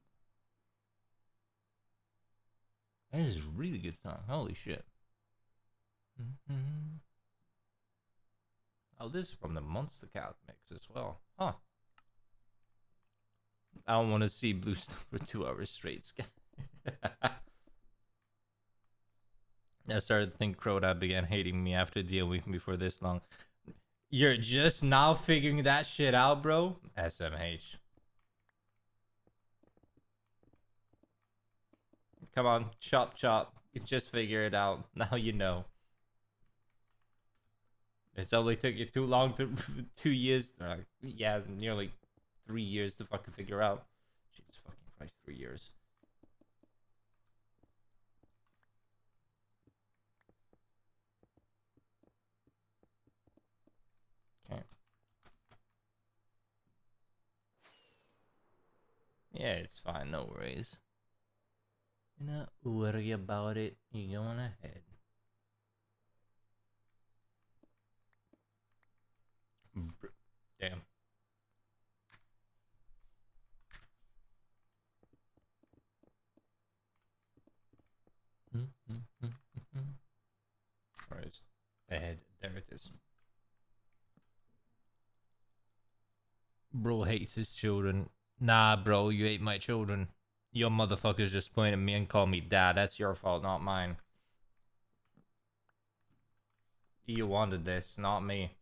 That is a really good song. Holy shit. Oh, this is from the Monster Cat mix as well. Huh. I don't want to see Blue Stuff for 2 hours straight. I started to think Crota began hating me after dealing with me for this long. You're just now figuring that shit out, bro? SMH. Come on, chop chop. You just figure it out. Now you know. It's only took you too long to 2 years. Yeah, nearly 3 years to fucking figure out. Jesus fucking Christ, 3 years. Okay. Yeah, it's fine. No worries. You're not worry about it. You're going ahead. Damn. Where's ahead? There it is. Bro hates his children. Nah, bro, you hate my children. Your motherfuckers just pointed at me and called me dad. That's your fault, not mine. You wanted this, not me.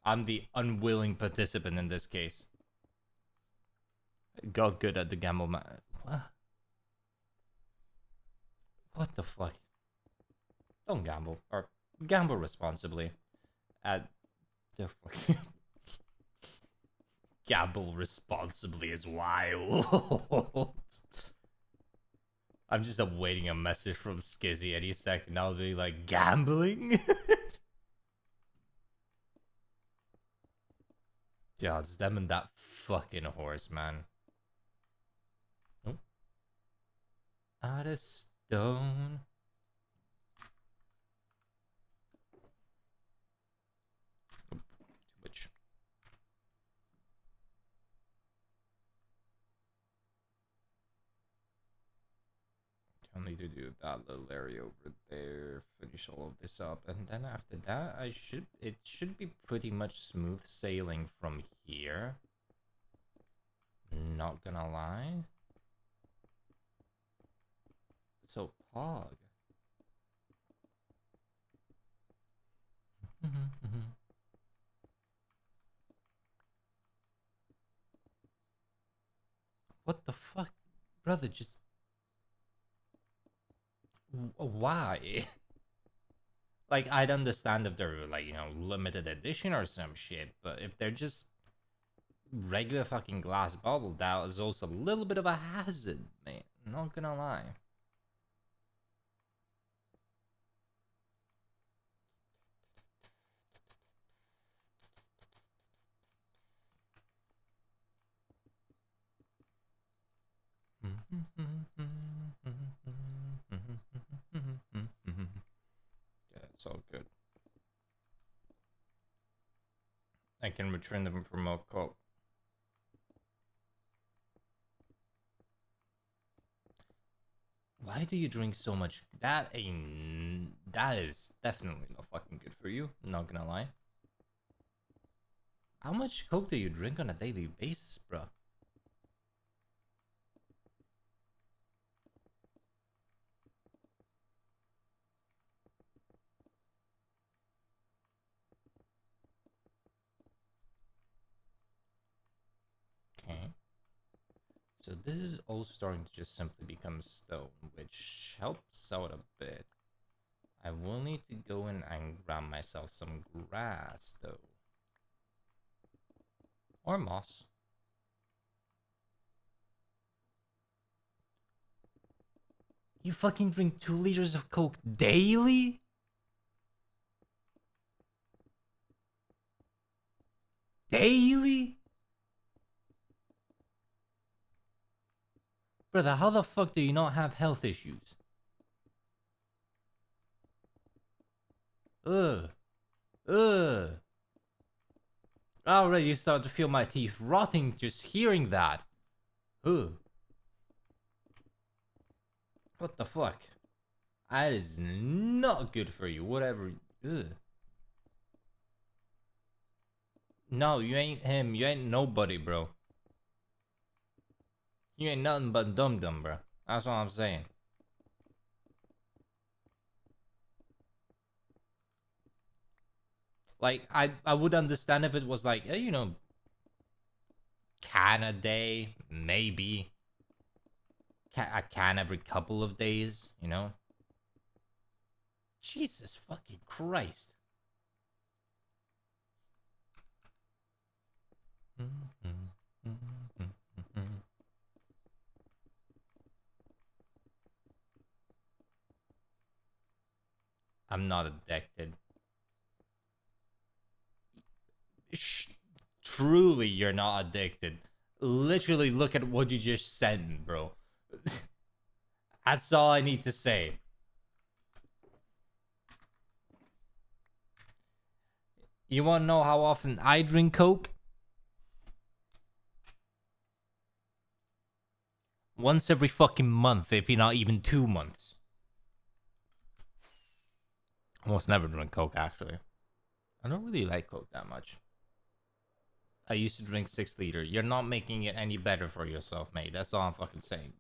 I'm the unwilling participant in this case. Got good at the gamble man. What? What the fuck? Don't gamble. Or gamble responsibly. At the fuck. Gamble responsibly is wild. I'm just awaiting a message from Skizzy any second. I'll be like, gambling? Yeah, it's them and that fucking horse, man. Oh. Out of stone. Too much. I need to do that little area over there, finish all of this up, and then after that, it should be pretty much smooth sailing from here. Not gonna lie. So, Pog. What the fuck? Brother, just... Why? Like, I'd understand if they're, like, limited edition or some shit, but if they're just regular fucking glass bottle, that is also a little bit of a hazard, man. Not gonna lie. Yeah, it's all good. I can return them from promote code. Why do you drink so much? That is definitely not fucking good for you. Not gonna lie. How much coke do you drink on a daily basis, bro? Okay. So this is all starting to just simply become stone, which helps out a bit. I will need to go in and grab myself some grass, though. Or moss. You fucking drink 2 liters of Coke daily? Daily? Brother, how the fuck do you not have health issues? Ugh. Ugh. I already start to feel my teeth rotting just hearing that. Ugh. What the fuck? That is not good for you. Whatever. Ugh. No, you ain't him. You ain't nobody, bro. You ain't nothing but dum dum, bro. That's all I'm saying. Like, I would understand if it was like, you know, can a day, maybe. A can every couple of days, you know? Jesus fucking Christ. I'm not addicted. Truly, you're not addicted. Literally, look at what you just sent, bro. That's all I need to say. You want to know how often I drink Coke? Once every fucking month, if not even 2 months. Almost never drink Coke, actually. I don't really like Coke that much. I used to drink 6 liter. You're not making it any better for yourself, mate. That's all I'm fucking saying.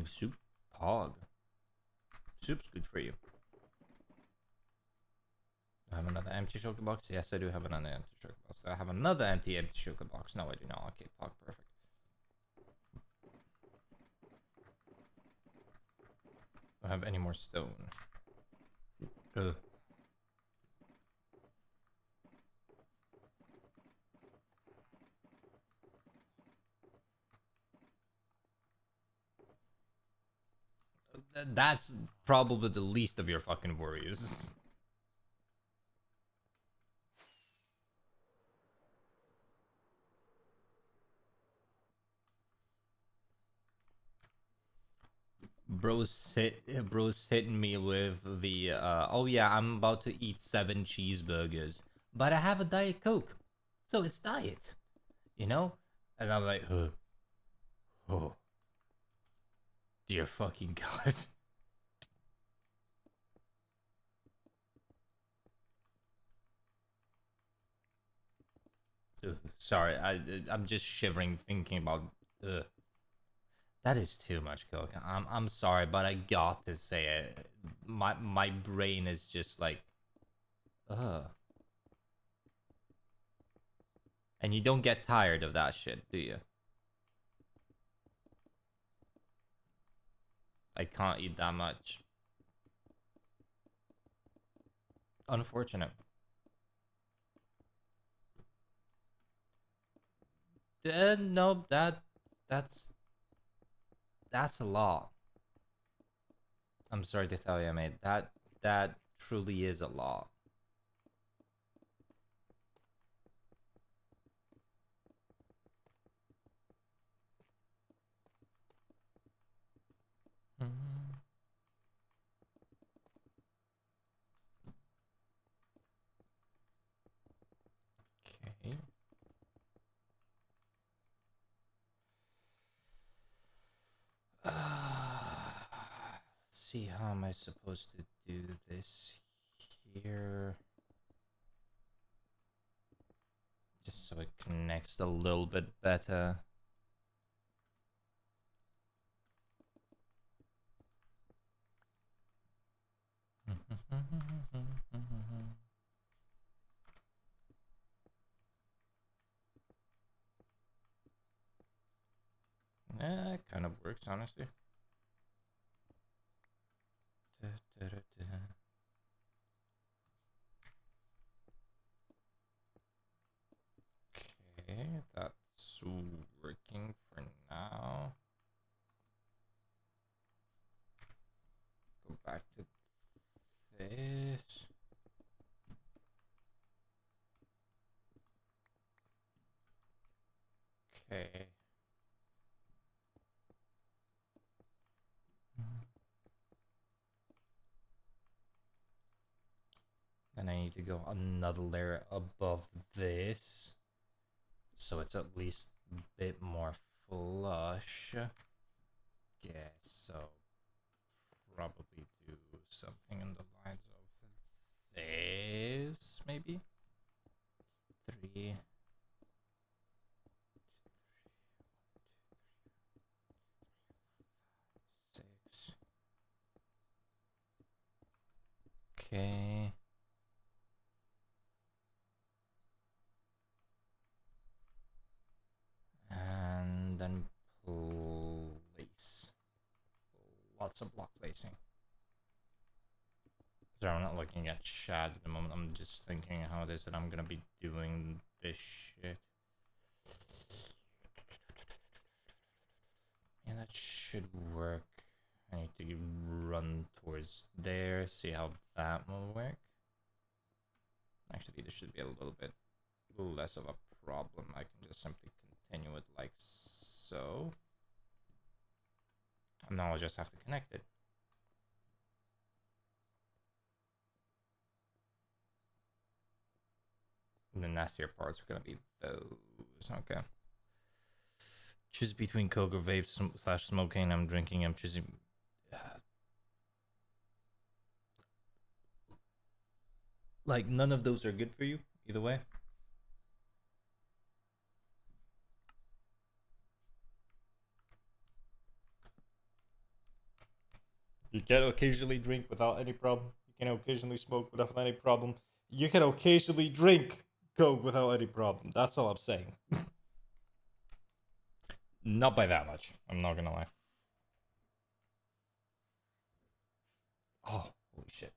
Soup, hog. Soup's good for you. I have another empty sugar box. Yes, I do have another empty sugar box. I have another empty sugar box. No, I do not. Okay, pog, perfect. Do I have any more stone? Ugh. That's probably the least of your fucking worries. Bro's hitting me with the oh yeah, I'm about to eat 7 cheeseburgers, but I have a Diet Coke, so it's diet, you know? And I'm like, oh, dear fucking god. Ugh, sorry, I'm just shivering thinking about. Ugh. That is too much Coke. I'm sorry, but I got to say it. My brain is just like, ugh. And you don't get tired of that shit, do you? I can't eat that much. Unfortunate. No, that's that's a lot. I'm sorry to tell you, mate. That truly is a lot. Mm, okay. Let's see, how am I supposed to do this here? Just so it connects a little bit better. Yeah, it kind of works, honestly. Okay, that's working for now. Go back to this. Okay. Then I need to go another layer above this, so it's at least a bit more flush. Guess so. Probably do something in the lines of this, maybe. 3. 6. Okay. And then place. Lots of block placing. So I'm not looking at chat at the moment. I'm just thinking how it is that I'm gonna be doing this shit. Yeah, that should work. I need to run towards there, see how that will work. Actually, this should be a little bit less of a problem. I can just simply continue it like so. And now I'll just have to connect it. And the nastier parts are gonna be those. Okay. Choose between coke or vape slash smoking. I'm drinking. I'm choosing. Like none of those are good for you either way. You can occasionally drink without any problem. You can occasionally smoke without any problem. You can occasionally drink coke without any problem. That's all I'm saying. Not by that much. I'm not gonna lie. Oh, holy shit.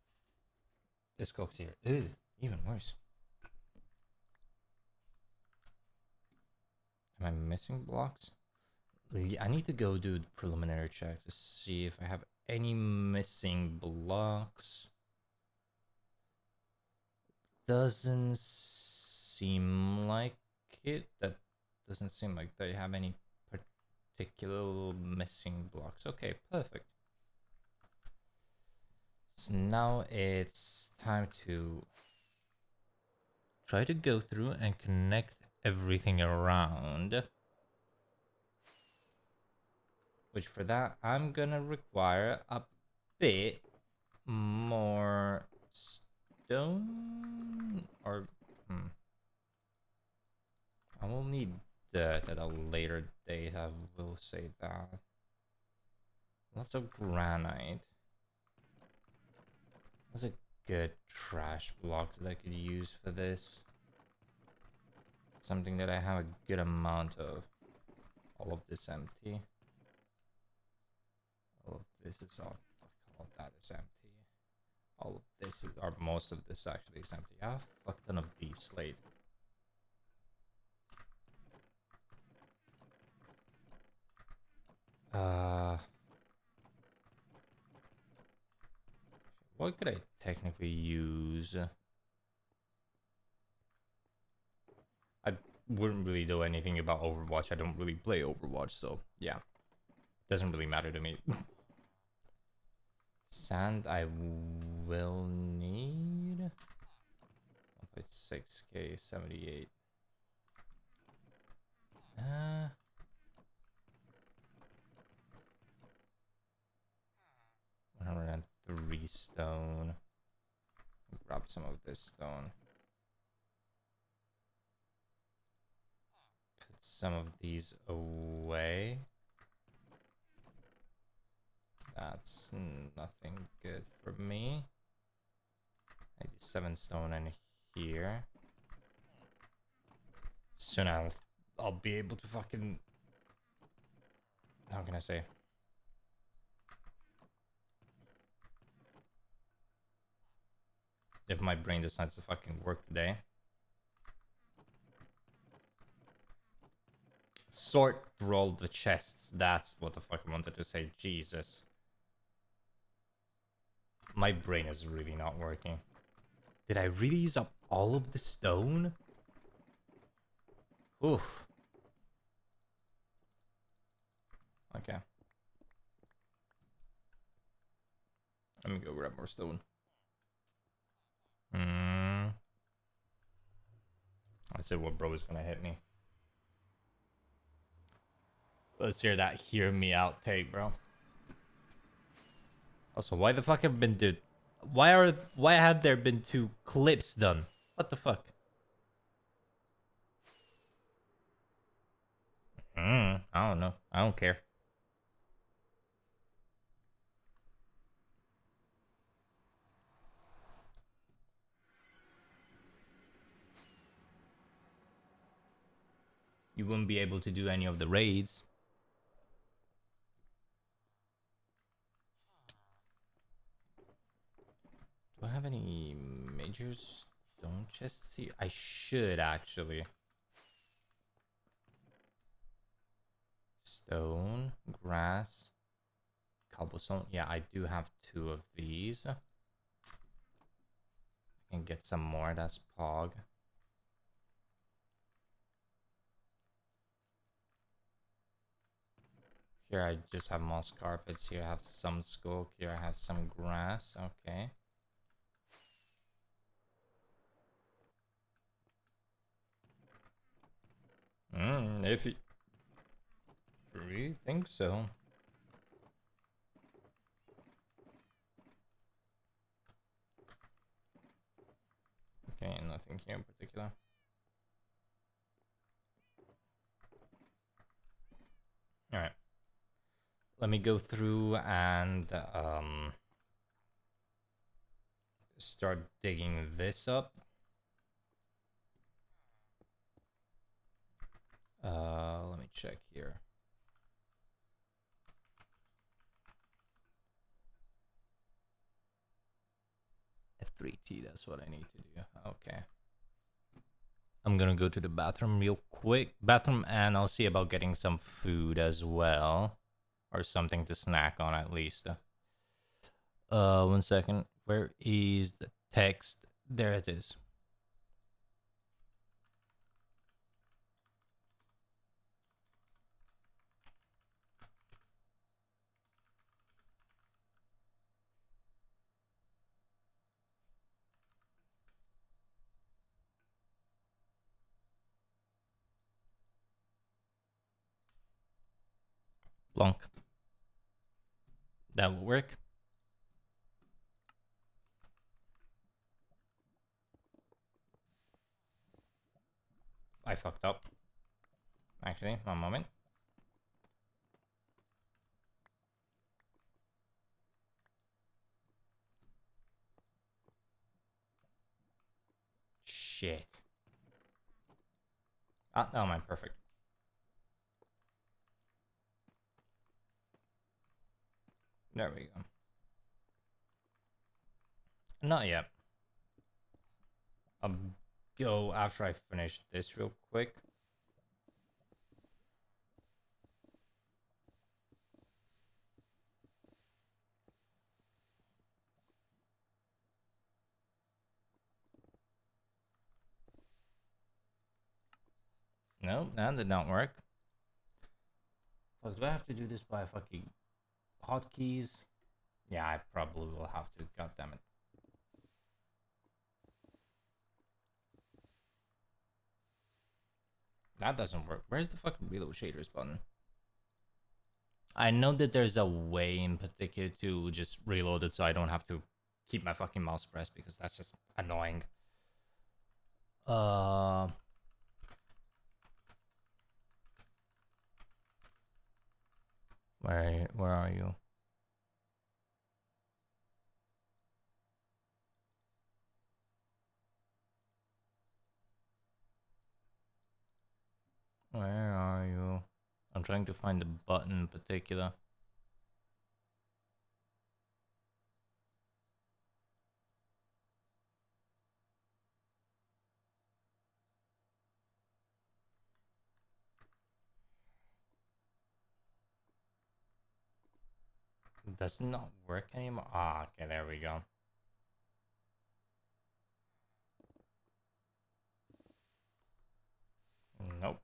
This coke's here. Ew, even worse. Am I missing blocks? I need to go do the preliminary check to see if I have any missing blocks. Doesn't seem like it. That doesn't seem like they have any particular missing blocks. Okay, perfect. So now it's time to try to go through and connect everything around. Which for that, I'm gonna require a bit more stone or I will need that at a later date, I will say that. Lots of granite. What's a good trash block that I could use for this? Something that I have a good amount of. All of this empty. All of this is all of that is empty. All of this is, or most of this actually is empty. I have a fuck ton of deep slate. What could I technically use? I wouldn't really know anything about Overwatch. I don't really play Overwatch, so yeah. Doesn't really matter to me. Sand I will need 1.6k 78. 103 stone. Grab some of this stone. Put some of these away. That's nothing good for me. 7 stone in here. Soon I'll be able to fucking... How can I say? If my brain decides to fucking work today. Sort through all the chests. That's what the fuck I wanted to say. Jesus. My brain is really not working. Did I really use up all of the stone? Oof. Okay. Let me go grab more stone. I said what bro is gonna hit me. Let's hear that hear me out tape, bro. Also, why the fuck have been why have there been 2 clips done? What the fuck? I don't know. I don't care. You wouldn't be able to do any of the raids. Do I have any major stone chests here? I should actually. Stone, grass, cobblestone. Yeah, I do have 2 of these. I can get some more. That's Pog. Here I just have moss carpets. Here I have some skulk. Here I have some grass. Okay. If you really think so. Okay, nothing here in particular. Alright. Let me go through and start digging this up. Let me check here. F3T, that's what I need to do. Okay. I'm gonna go to the bathroom real quick. Bathroom, and I'll see about getting some food as well. Or something to snack on at least. 1 second. Where is the text? There it is. Blanc. That will work. I fucked up. Actually, 1 moment. Shit. Ah, oh man, perfect. There we go. Not yet. I'll go after I finish this real quick. No, that did not work. Fuck, do I have to do this by fucking hotkeys? Yeah, I probably will have to. God damn it. That doesn't work. Where's the fucking reload shaders button? I know that there's a way in particular to just reload it so I don't have to keep my fucking mouse pressed because that's just annoying. Where are you? Where are you? I'm trying to find the button in particular. Does not work anymore. Ah, okay, there we go. Nope.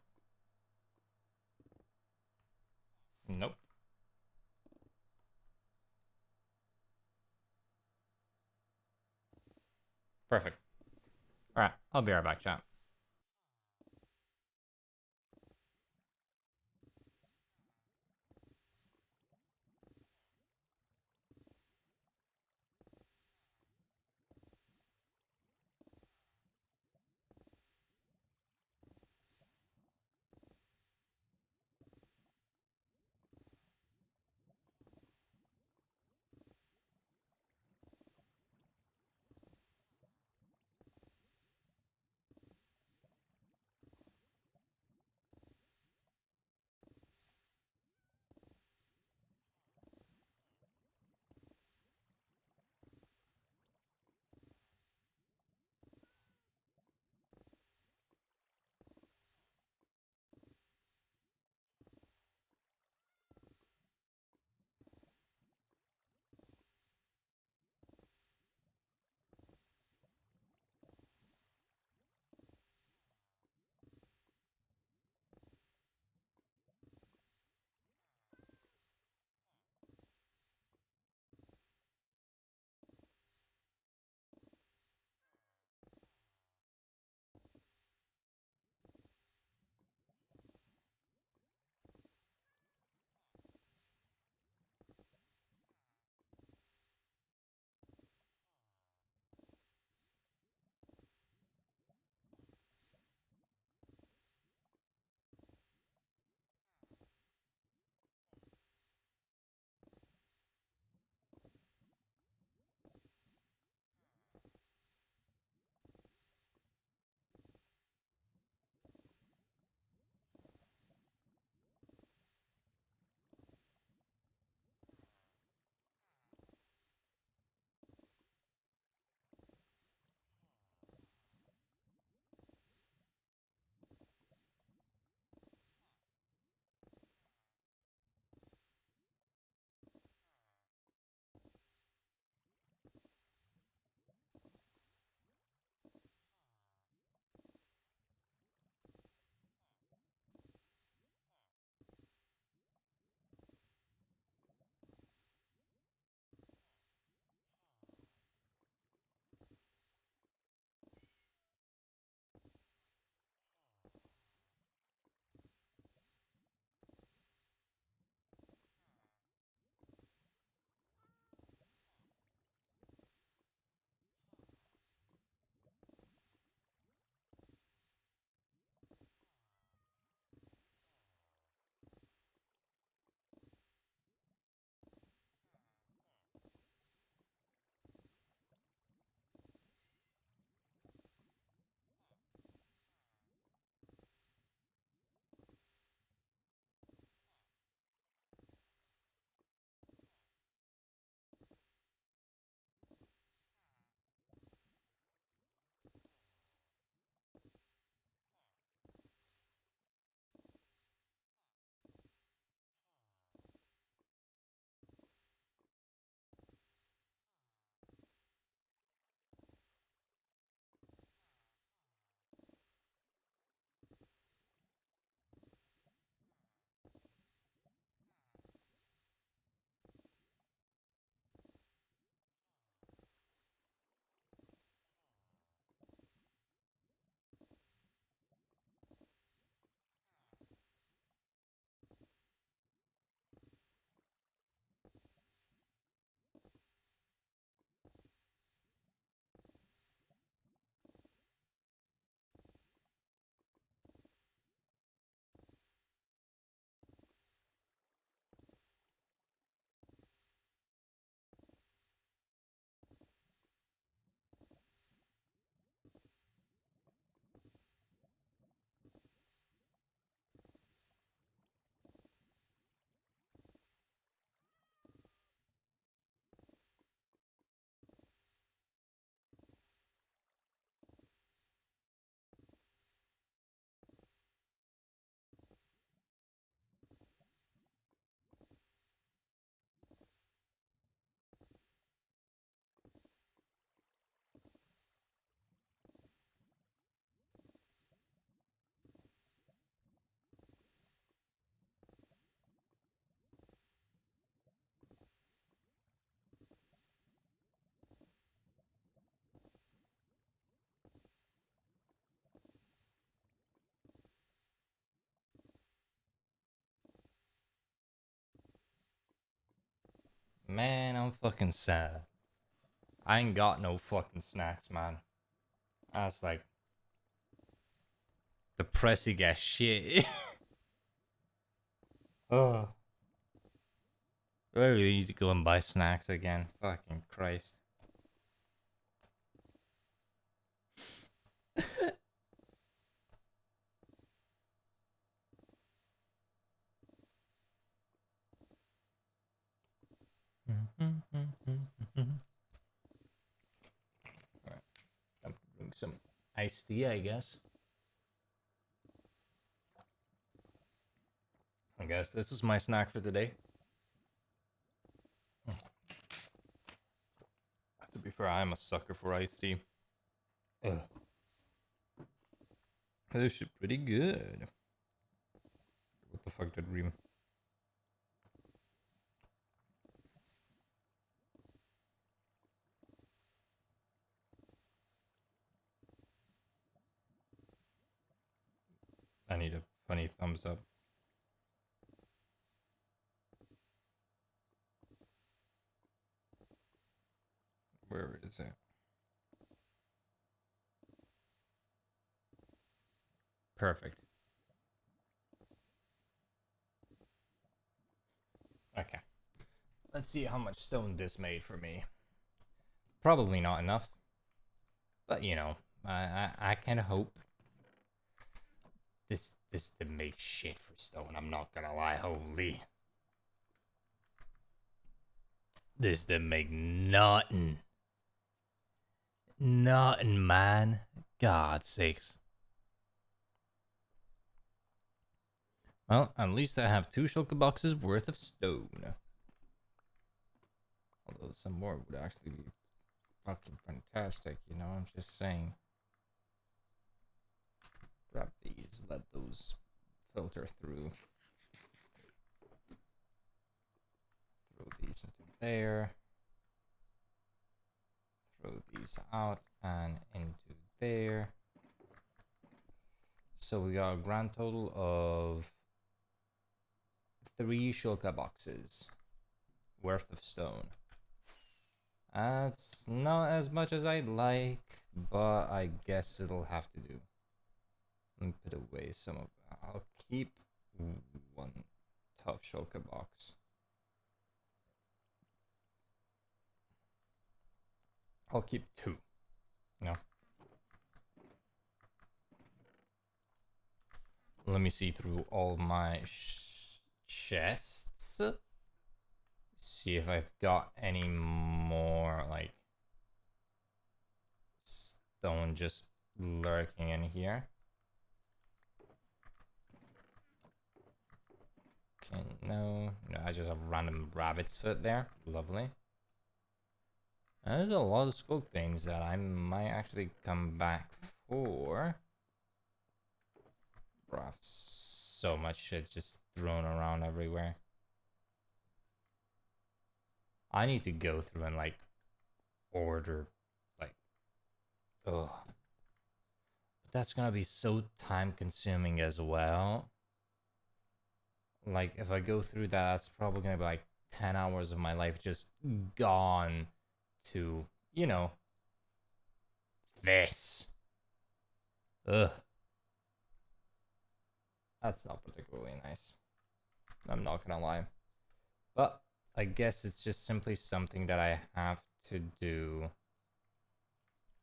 Nope. Perfect. Alright, I'll be right back, chat. Man, I'm fucking sad. I ain't got no fucking snacks, man. That's like depressing as shit. Oh. Do I really need to go and buy snacks again? Fucking Christ. Alright, I'm drink some iced tea, I guess. I guess this is my snack for today. To be fair, I'm a sucker for iced tea. Ugh. This shit pretty good. What the fuck did Reem? I need a funny thumbs up. Where is it? Perfect. Okay. Let's see how much stone this made for me. Probably not enough. But you know, I kinda hope. This didn't make shit for stone, I'm not gonna lie, holy. This didn't make nothing. Nothing, man. God's sakes. Well, at least I have 2 shulker boxes worth of stone. Although some more would actually be fucking fantastic, you know, I'm just saying. Grab these, let those filter through. Throw these into there. Throw these out and into there. So we got a grand total of 3 shulker boxes worth of stone. That's not as much as I'd like, but I guess it'll have to do. Let me put away some of that. I'll keep 1 tough shulker box. I'll keep 2. No. Let me see through all my chests. See if I've got any more like stone just lurking in here. Okay, no, I just have random rabbit's foot there. Lovely. There's a lot of skulk veins that I might actually come back for. Bro, I have so much shit just thrown around everywhere. I need to go through and like order like ugh. But that's gonna be so time consuming as well. Like if I go through that, that's probably gonna be like 10 hours of my life just gone to, you know, this. Ugh. That's not particularly nice. I'm not gonna lie. But I guess it's just simply something that I have to do.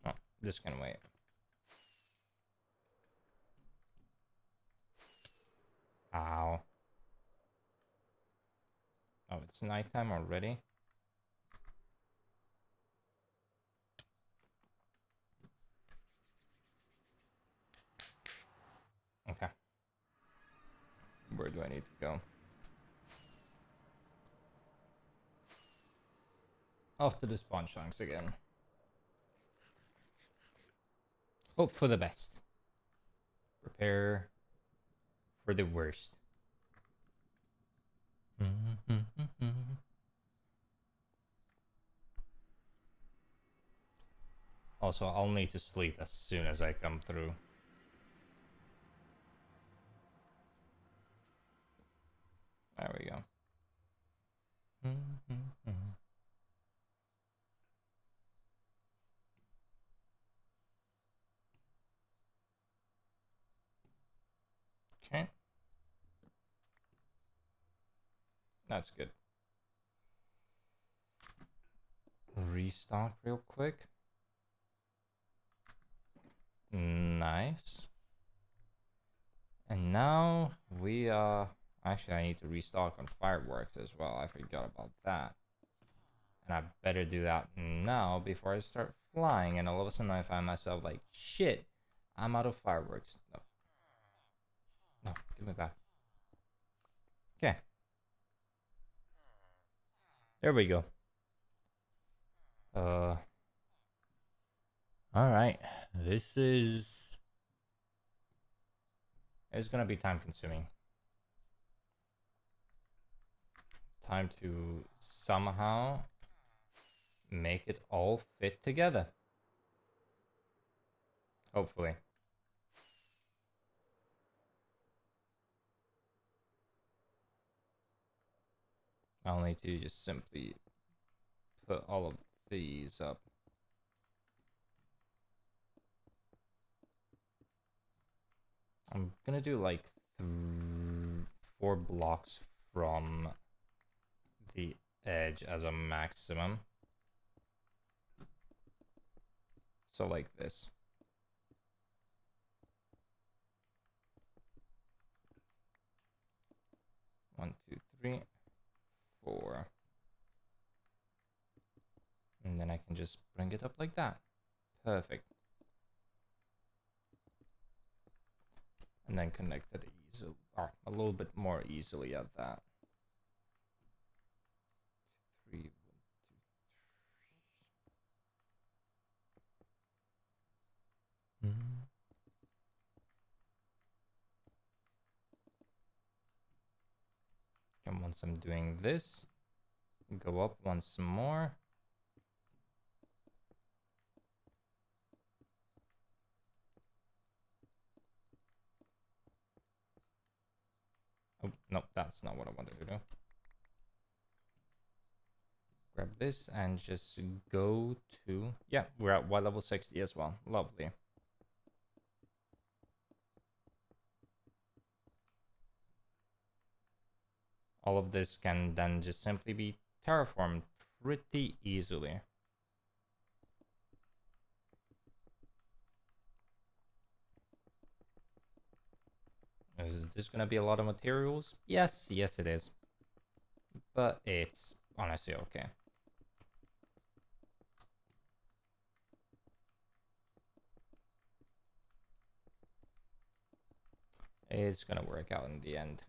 Oh, just gonna wait. Ow. Oh, it's nighttime already? Okay. Where do I need to go? Off to the spawn chunks again. Hope for the best. Prepare for the worst. Also, I'll need to sleep as soon as I come through. There we go. Okay. That's good. Restock real quick. Nice. And now we actually I need to restock on fireworks as well. I forgot about that. And I better do that now before I start flying, and all of a sudden I find myself like, shit, I'm out of fireworks. No. No, give me back. Okay. There we go. Alright. This is... It's gonna be time consuming. Time to somehow make it all fit together. Hopefully. I'll need to just simply put all of these up. I'm gonna do like 4 blocks from the edge as a maximum. So like this. One, two, three, 4. And then I can just bring it up like that. Perfect. And then connect it easily, or a little bit more easily at that. 3, 1, 2, 3. And once I'm doing this, go up once more. Oh, no, that's not what I wanted to do. Grab this and just go to... Yeah, we're at Y level 60 as well. Lovely. All of this can then just simply be terraformed pretty easily. Is this gonna be a lot of materials? Yes, yes it is. But it's honestly okay. It's gonna work out in the end.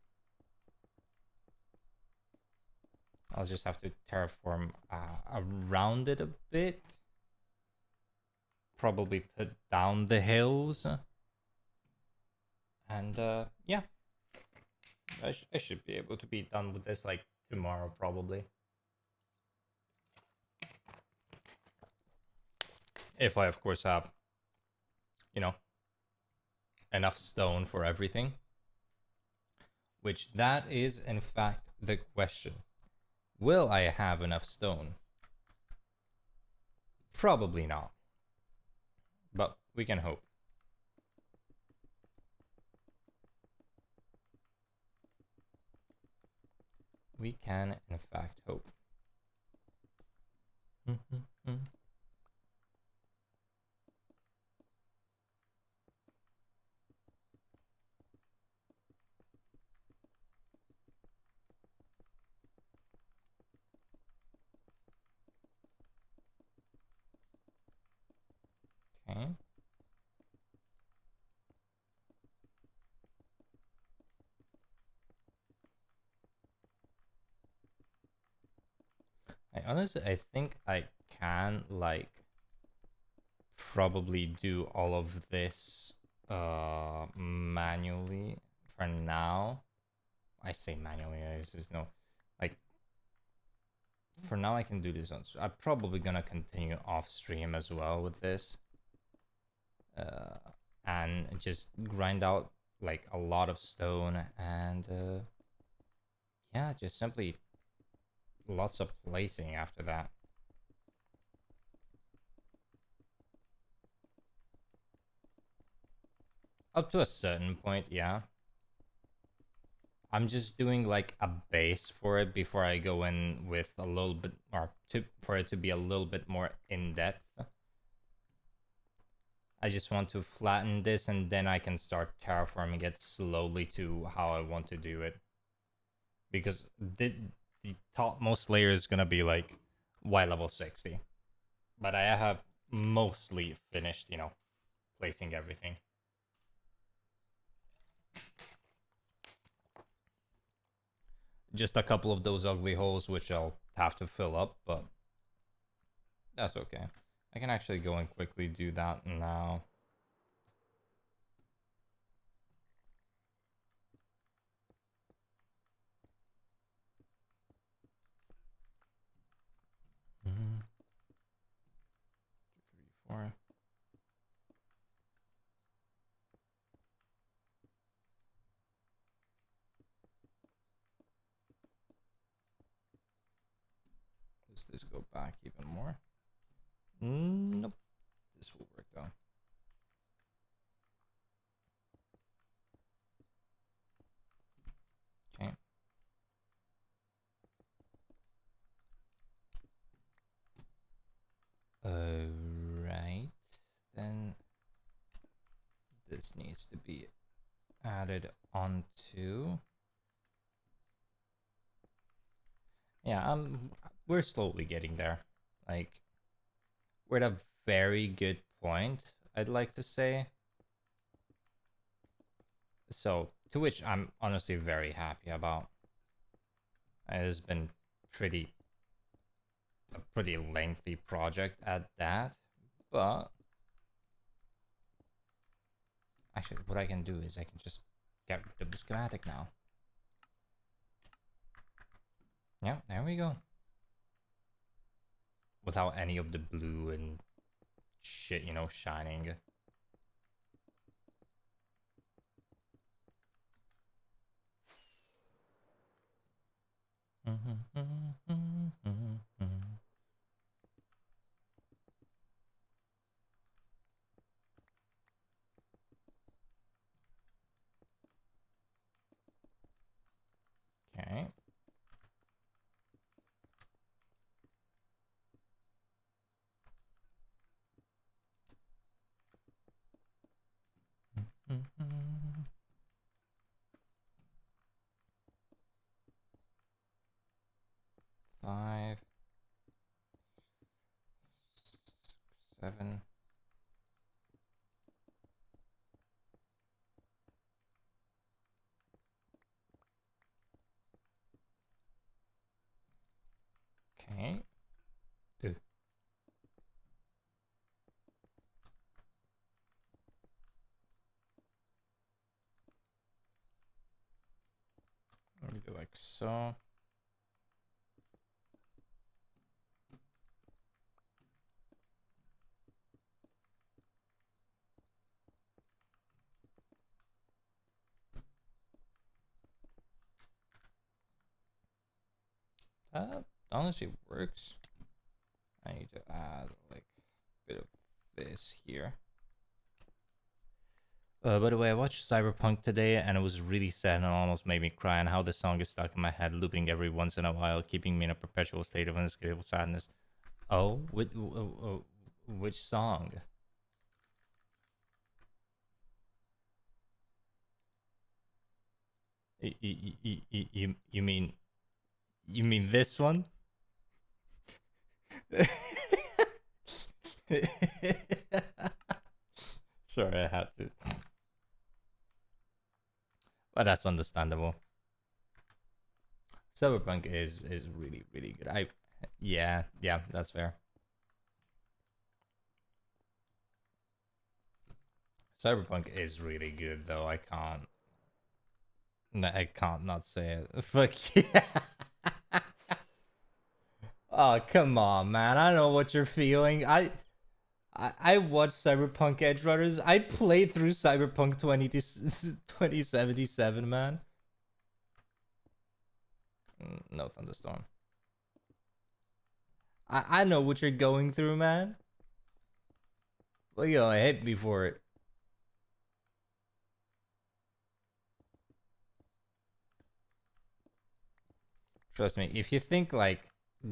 I'll just have to terraform around it a bit. Probably put down the hills. And yeah. I should be able to be done with this like tomorrow probably. If I of course have, you know, enough stone for everything. Which that is in fact the question. Will I have enough stone? Probably not. But we can hope. We can in fact hope. Okay. I think I can like probably do all of this manually for now. I say manually, I just know like for now I can do this on I'm probably gonna continue off stream as well with this. And just grind out like a lot of stone and yeah, just simply lots of placing after that. Up to a certain point, yeah. I'm just doing like a base for it before I go in with a little bit more for it to be a little bit more in depth. I just want to flatten this and then I can start terraforming it slowly to how I want to do it. Because the topmost layer is gonna be like Y level 60. But I have mostly finished, placing everything. Just a couple of those ugly holes which I'll have to fill up, but that's okay. I can actually go and quickly do that now. Mm-hmm. 2, 3, 4. Does this go back even more? Nope. This will work though. Okay. Right. Then this needs to be added onto. Yeah, we're slowly getting there. Like, we're at a very good point, I'd like to say. So, to which I'm honestly very happy about. It has been a pretty lengthy project at that, but actually what I can do is I can just get rid of the schematic now. Yeah, there we go. Without any of the blue and shit, shining. Okay. Mm-hmm. 5, 7. Okay. Good. Let me do like so. That honestly works. I need to add like a bit of this here. By the way, I watched Cyberpunk today and it was really sad and almost made me cry. And how the song is stuck in my head, looping every once in a while, keeping me in a perpetual state of unescapable sadness. Oh, which song? You mean this one? Sorry, I had to. But that's understandable. Cyberpunk is really good. Yeah, that's fair. Cyberpunk is really good though. I can't not say it. Fuck yeah. Oh, come on, man. I know what you're feeling. I watched Cyberpunk Edge Runners. I played through Cyberpunk 2077, man. No thunderstorm. I know what you're going through, man. Well, hit me for it. Trust me, if you think like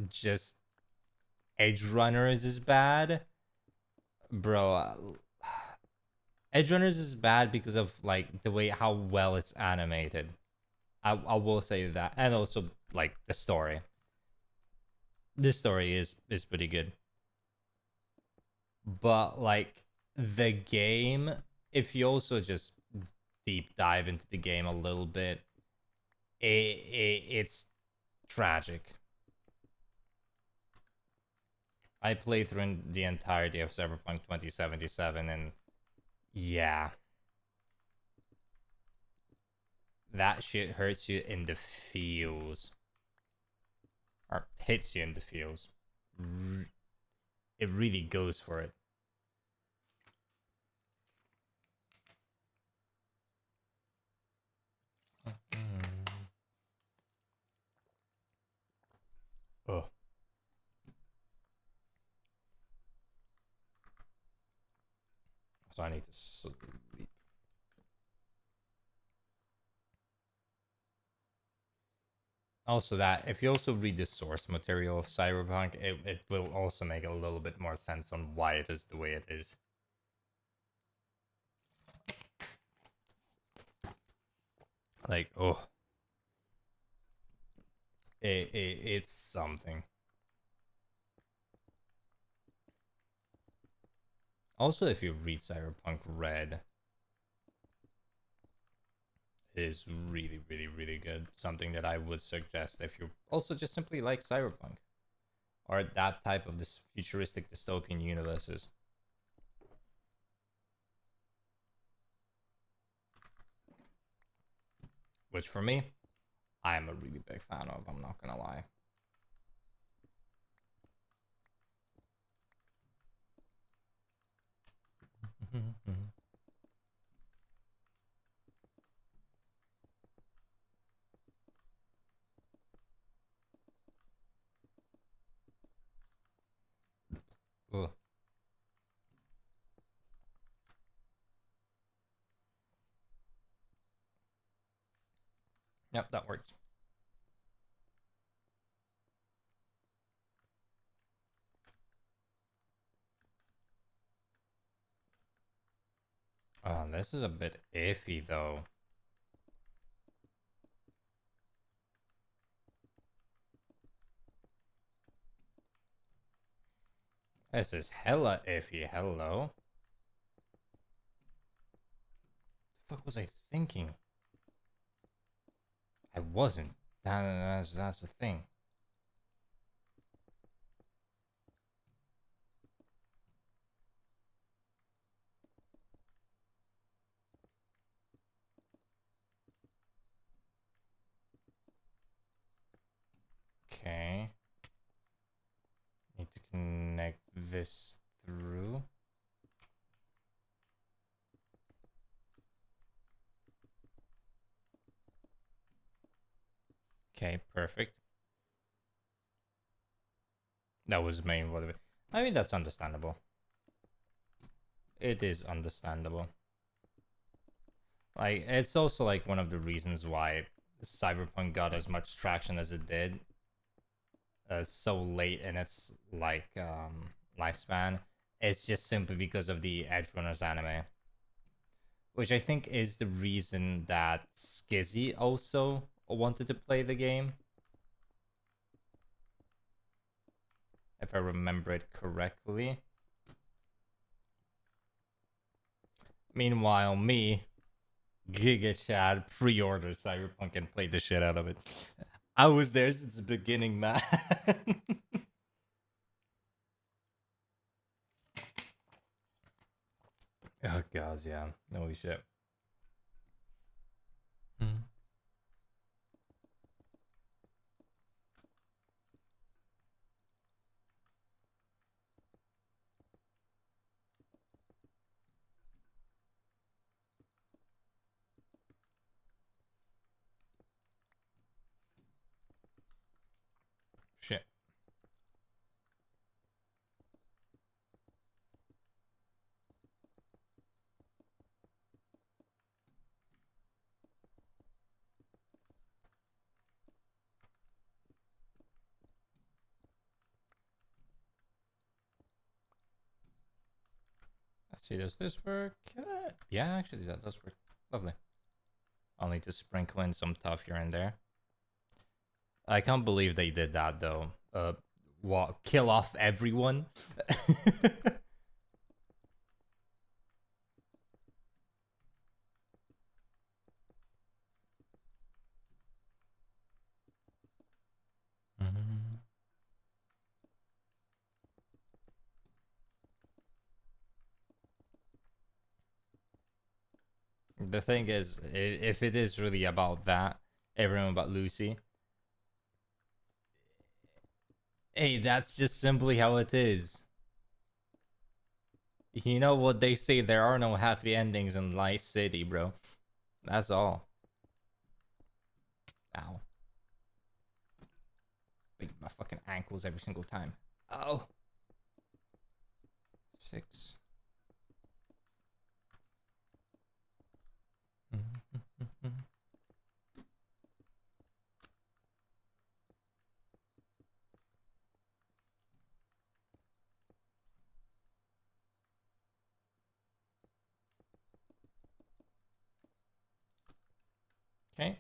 just Edge Runners is bad, bro, Edge Runners is bad because of like the way how well it's animated. I will say that, and also like the story. This story is pretty good, but like the game, if you also just deep dive into the game a little bit, it's tragic. I played through the entirety of Cyberpunk 2077, and yeah, that shit hurts you in the feels, or hits you in the feels. It really goes for it. Oh, so I need to sleep. Also, that if you also read the source material of Cyberpunk, it will also make a little bit more sense on why it is the way it is. Like, oh, it's something. Also, if you read Cyberpunk Red, it is really, really, really good. Something that I would suggest if you also just simply like Cyberpunk or that type of this futuristic dystopian universes. Which for me, I am a really big fan of. I'm not gonna lie. Ugh. Yep, that works. This is a bit iffy though. This is hella iffy. Hello. The fuck was I thinking? I wasn't. That's the thing. Okay. Need to connect this through. Okay, perfect. That was main what of it. I mean, that's understandable. It is understandable. Like, it's also like one of the reasons why Cyberpunk got as much traction as it did so late in its like lifespan. It's just simply because of the Edge Runners anime, which I think is the reason that Skizzy also wanted to play the game, if I remember it correctly. Meanwhile, me, Giga Chad, pre-ordered Cyberpunk and played the shit out of it. I was there since the beginning, man. Oh god, yeah. Holy shit. Hmm. Shit. Let's see, does this work? Yeah, actually, that does work. Lovely. I'll need to sprinkle in some stuff here and there. I can't believe they did that though. What? Kill off everyone? The thing is, if it is really about that, everyone but Lucy, hey, that's just simply how it is. You know what they say, there are no happy endings in Light City, bro. That's all. Ow. Beat my fucking ankles every single time. Oh. 6. Okay.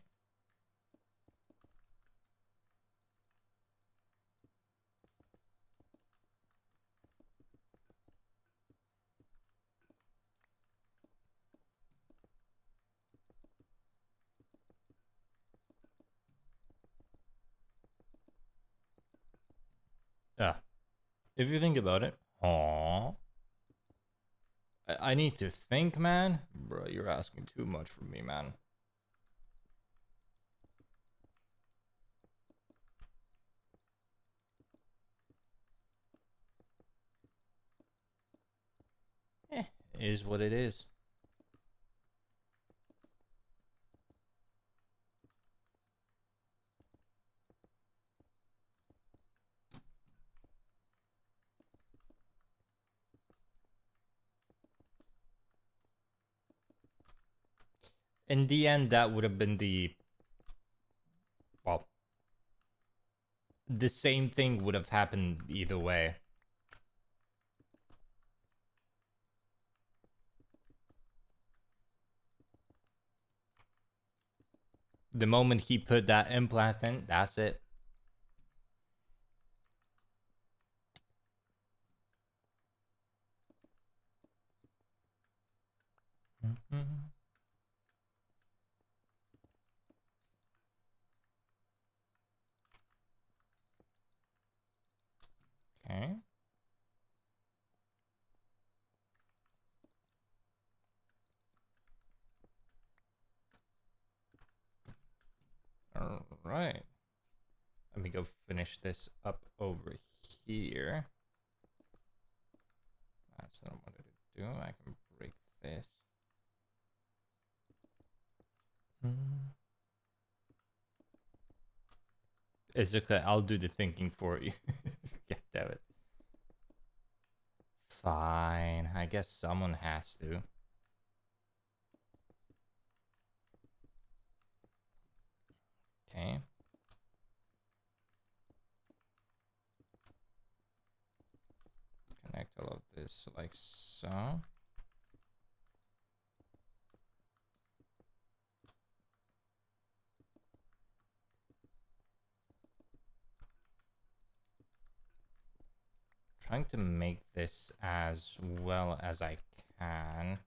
Yeah. If you think about it. Aww. I need to think, man. Bro, you're asking too much from me, man. Eh, is what it is. In the end, that would have been well, the same thing would have happened either way. The moment he put that implant in, that's it. Okay. All right. Let me go finish this up over here. That's not what I wanted to do. I can break this. It's okay. I'll do the thinking for you. God damn it. Fine. I guess someone has to. Okay. Connect all of this like so. Trying to make this as well as I can.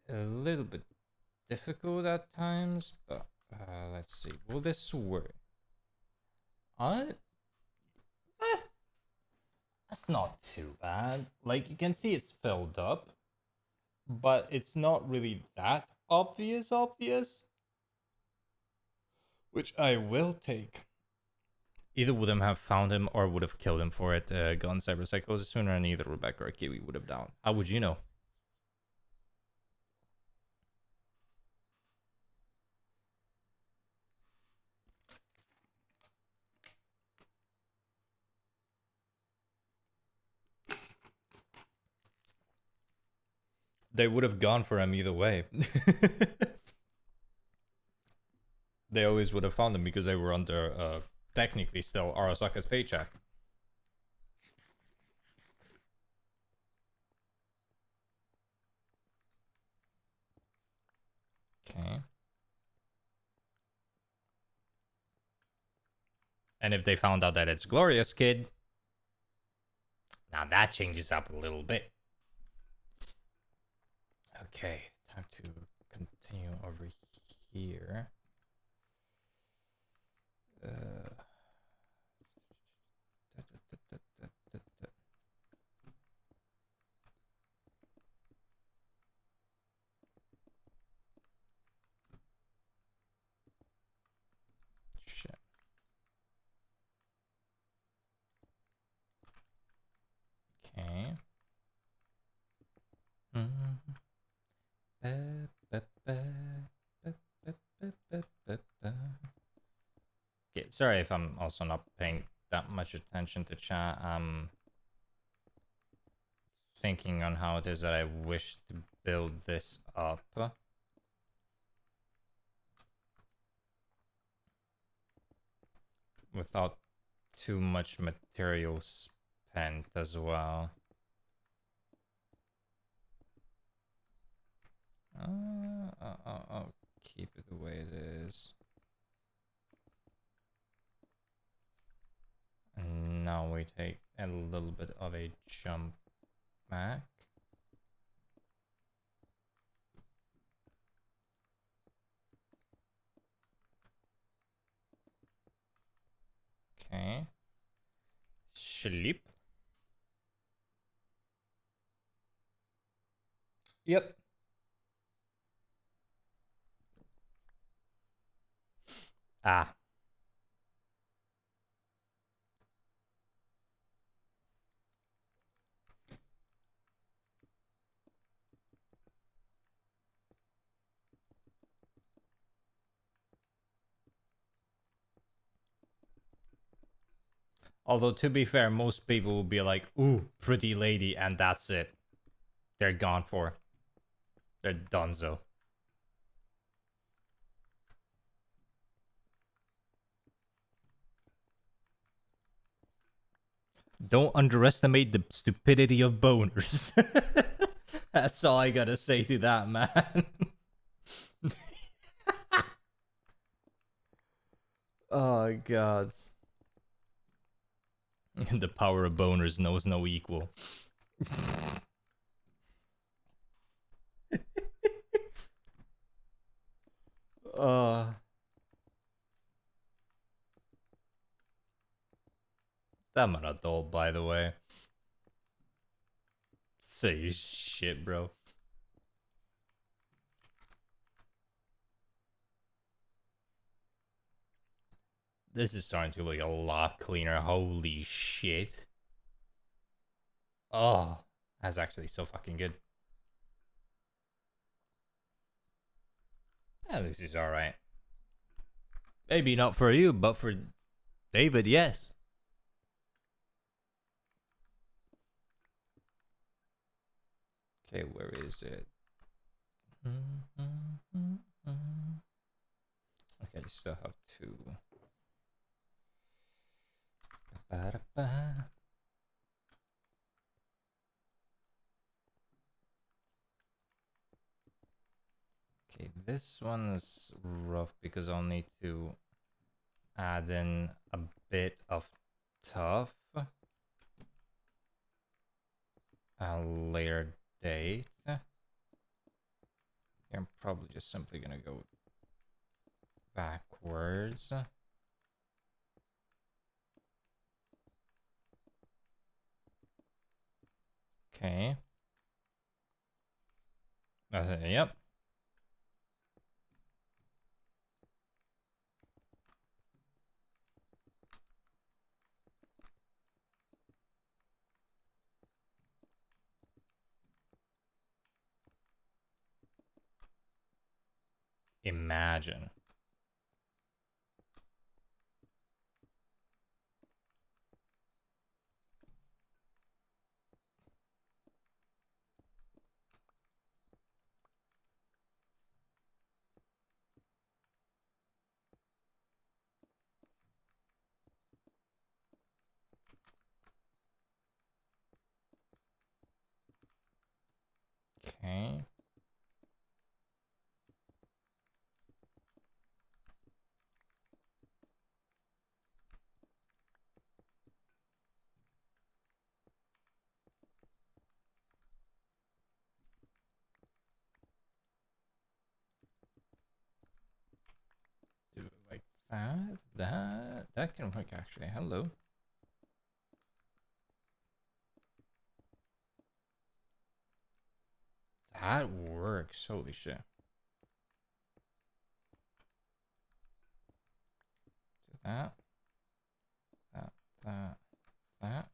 A little bit difficult at times, but let's see. Will this work? That's not too bad. Like, you can see it's filled up, but it's not really that obvious. Which I will take. Either would have found him or would have killed him for it. Gone cyberpsychosis sooner, and either Rebecca or Kiwi would have down. How would you know? They would have gone for him either way. They always would have found him because they were under, technically still Arasaka's paycheck. And if they found out that it's Gloria's kid, now that changes up a little bit. Okay, time to continue over here. Shit. Okay. Okay, sorry if I'm also not paying that much attention to chat. I'm thinking on how it is that I wish to build this up without too much material spent as well. I'll keep it the way it is. And now we take a little bit of a jump back. Okay. Sleep. Yep. Ah. Although, to be fair, most people will be like, ooh, pretty lady, and that's it. They're gone for. They're donezo. Don't underestimate the stupidity of boners. That's all I gotta say to that, man. Oh, God. The power of boners knows no equal. I'm an adult, by the way. Say shit, bro. This is starting to look a lot cleaner. Holy shit. Oh, that's actually so fucking good. Yeah, this is alright. Maybe not for you, but for David, yes. Okay, where is it? Okay, you still have two. Okay, this one is rough because I'll need to add in a bit of tough at a later date. I'm probably just simply gonna go backwards. Okay. That's it. Yep. Imagine. Okay. That can work actually. Hello. That works. Holy shit. That. That. That. That.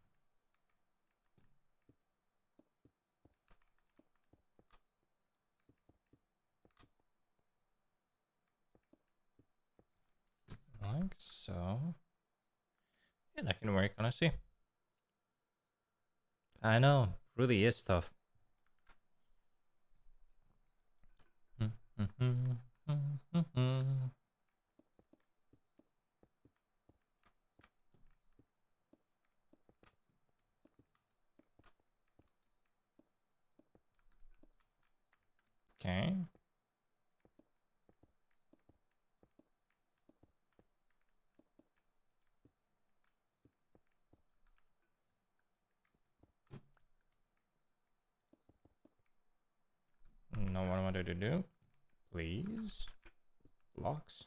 Like so. Yeah, that can work, honestly. I know. Really is tough. Okay. Know what I wanted to do? Please. Blocks.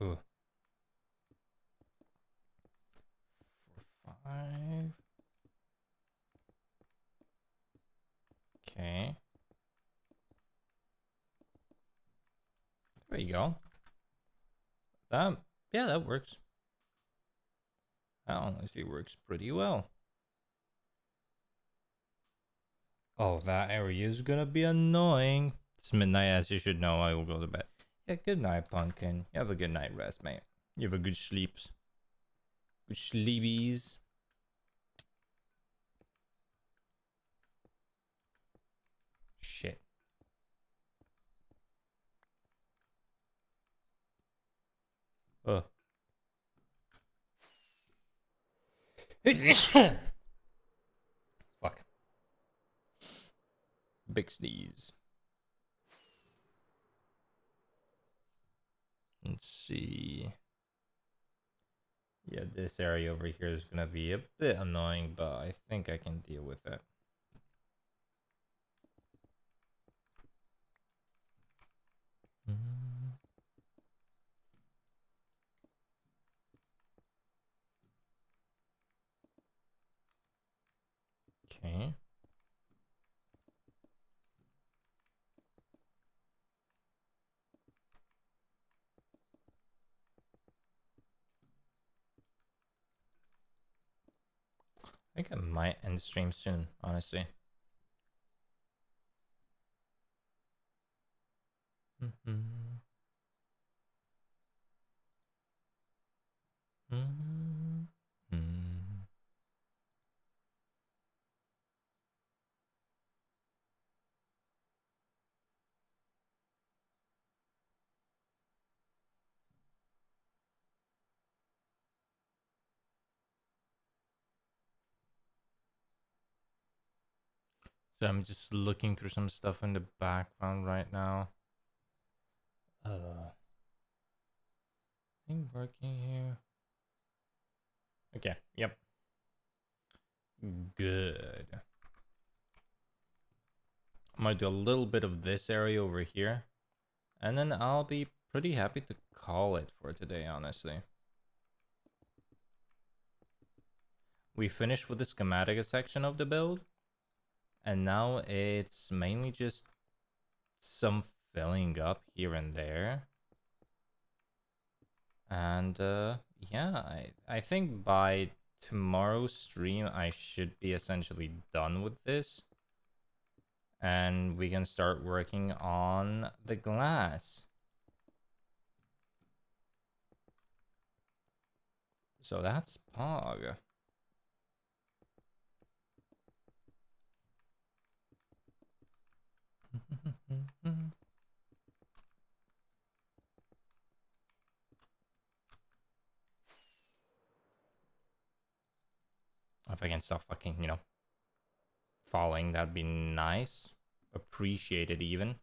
Ugh. 4, 5. Okay. There you go. That, yeah, that works. That honestly works pretty well. Oh, that area is gonna be annoying. It's midnight, as you should know. I will go to bed. Yeah, good night, Pumpkin. You have a good night rest, mate. You have a good sleeps. Good sleepies. Shit. Ugh. Fuck. Big sneeze. Let's see. Yeah, this area over here is gonna be a bit annoying, but I think I can deal with it. Okay. I think I might end stream soon, honestly. So I'm just looking through some stuff in the background right now. Thing working here. Okay, yep. Good. I might do a little bit of this area over here. And then I'll be pretty happy to call it for today, honestly. We finished with the schematic section of the build. And now it's mainly just some filling up here and there. And yeah, I think by tomorrow's stream I should be essentially done with this. And we can start working on the glass. So that's Pog. If I can stop fucking, falling, that'd be nice. Appreciated even.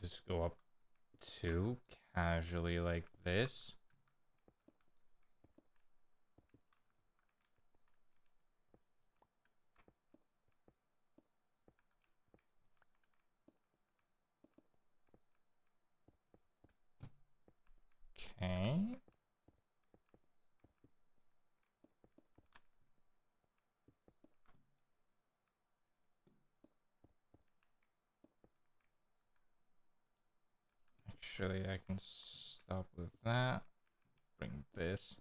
just go up 2 casually like this. Okay. Actually, I can stop with that. Bring this.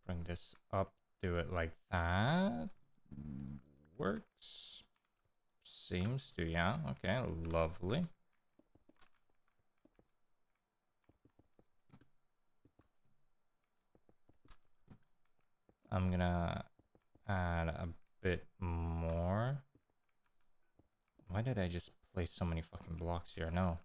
Bring this up. Do it like that. Works. Seems to, yeah. Okay, lovely. I'm gonna add a bit more. Why did I just place so many fucking blocks here? No.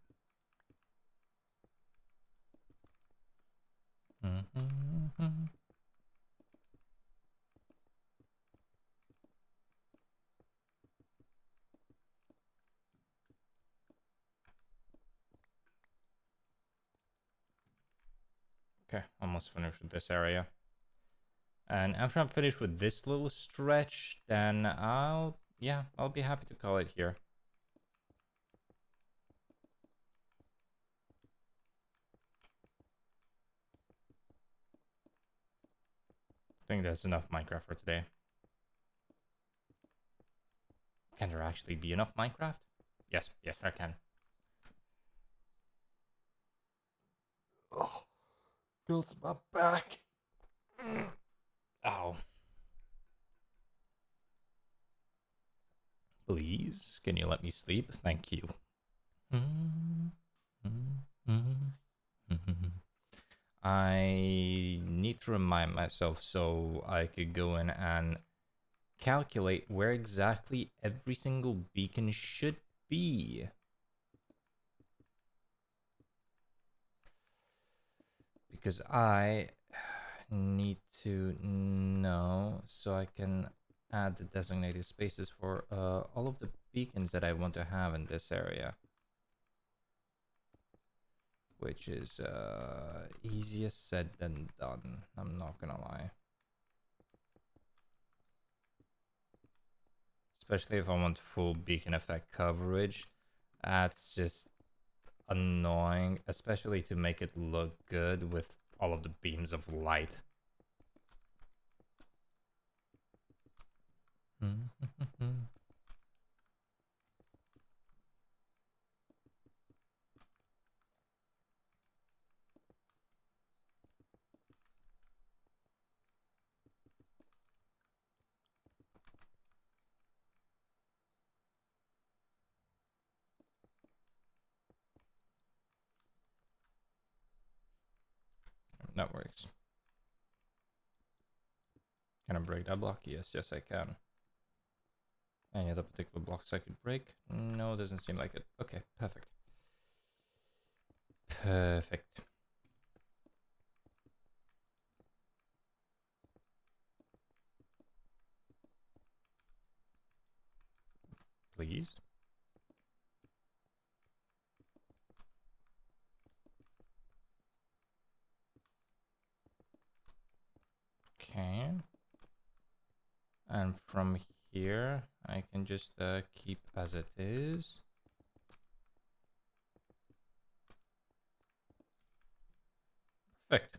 Okay, almost finished with this area. And after I'm finished with this little stretch, then I'll be happy to call it here. I think that's enough Minecraft for today. Can there actually be enough Minecraft? Yes, there can. Oh, feels my back. Ow. Please, can you let me sleep? Thank you. I need to remind myself so I could go in and calculate where exactly every single beacon should be. Because I need to know so I can add the designated spaces for all of the beacons that I want to have in this area. Which is easier said than done, I'm not gonna lie. Especially if I want full beacon effect coverage. That's just annoying, especially to make it look good with all of the beams of light. That works. Can I break that block? Yes, I can. Any other particular blocks I could break? No, doesn't seem like it. Okay, perfect. Perfect. Please. Okay. And from here, I can just keep as it is. Perfect.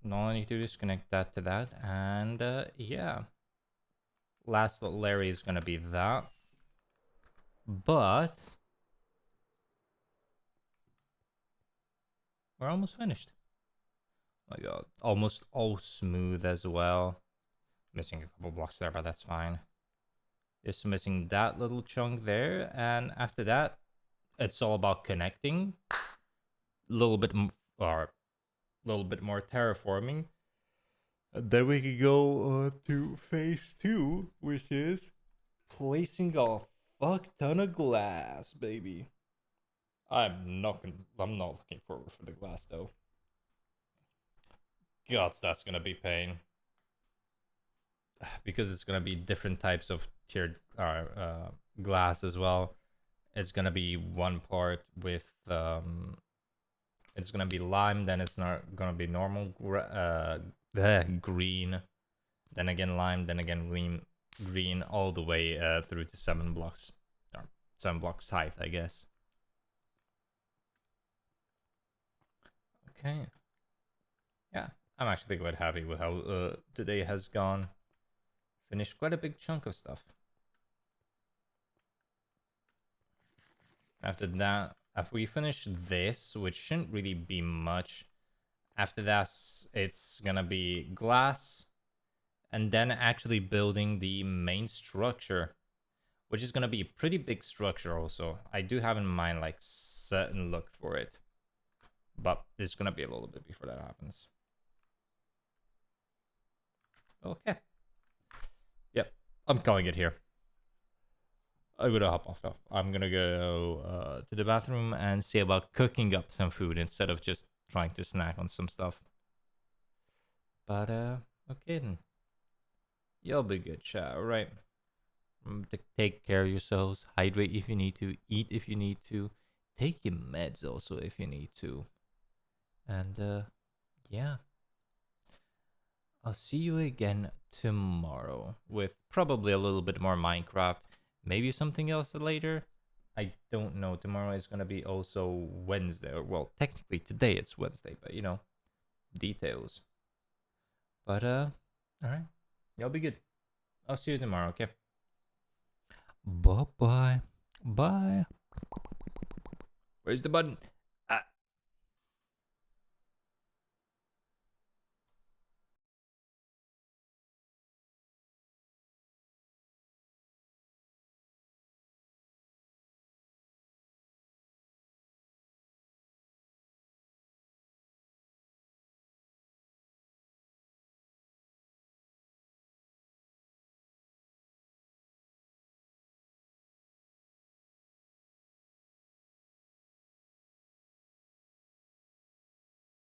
Now I need to disconnect that to that, and yeah. Last little area is gonna be that. But we're almost finished. Oh my god. Almost all smooth as well. Missing a couple blocks there, but that's fine. Just missing that little chunk there, and after that, it's all about connecting. A little bit or a little bit more terraforming. And then we can go to phase 2, which is placing a fuck ton of glass, baby. I'm not looking forward for the glass though. God, that's gonna be pain. because it's gonna be different types of tiered glass as well. It's gonna be one part with it's gonna be lime, then it's not gonna be normal green, then again lime, then again green, all the way through to 7 blocks, or 7 blocks height, I guess. Okay. Yeah, I'm actually quite happy with how today has gone. Finished quite a big chunk of stuff. After that, after we finish this, which shouldn't really be much, after that, it's gonna be glass, and then actually building the main structure, which is gonna be a pretty big structure also. I do have in mind like certain look for it, but it's gonna be a little bit before that happens. Okay. Yep, I'm calling it here. I'm gonna hop off now. I'm gonna go to the bathroom and see about cooking up some food instead of just trying to snack on some stuff. But okay then. You'll be good, chat. All right. Take care of yourselves. Hydrate if you need to. Eat if you need to. Take your meds also if you need to. And yeah. I'll see you again tomorrow with probably a little bit more Minecraft. Maybe something else later. I don't know. Tomorrow is gonna be also Wednesday. Or well, technically today it's Wednesday, but you know, details. But alright. Y'all be good. I'll see you tomorrow, okay? Bye bye. Bye. Where's the button?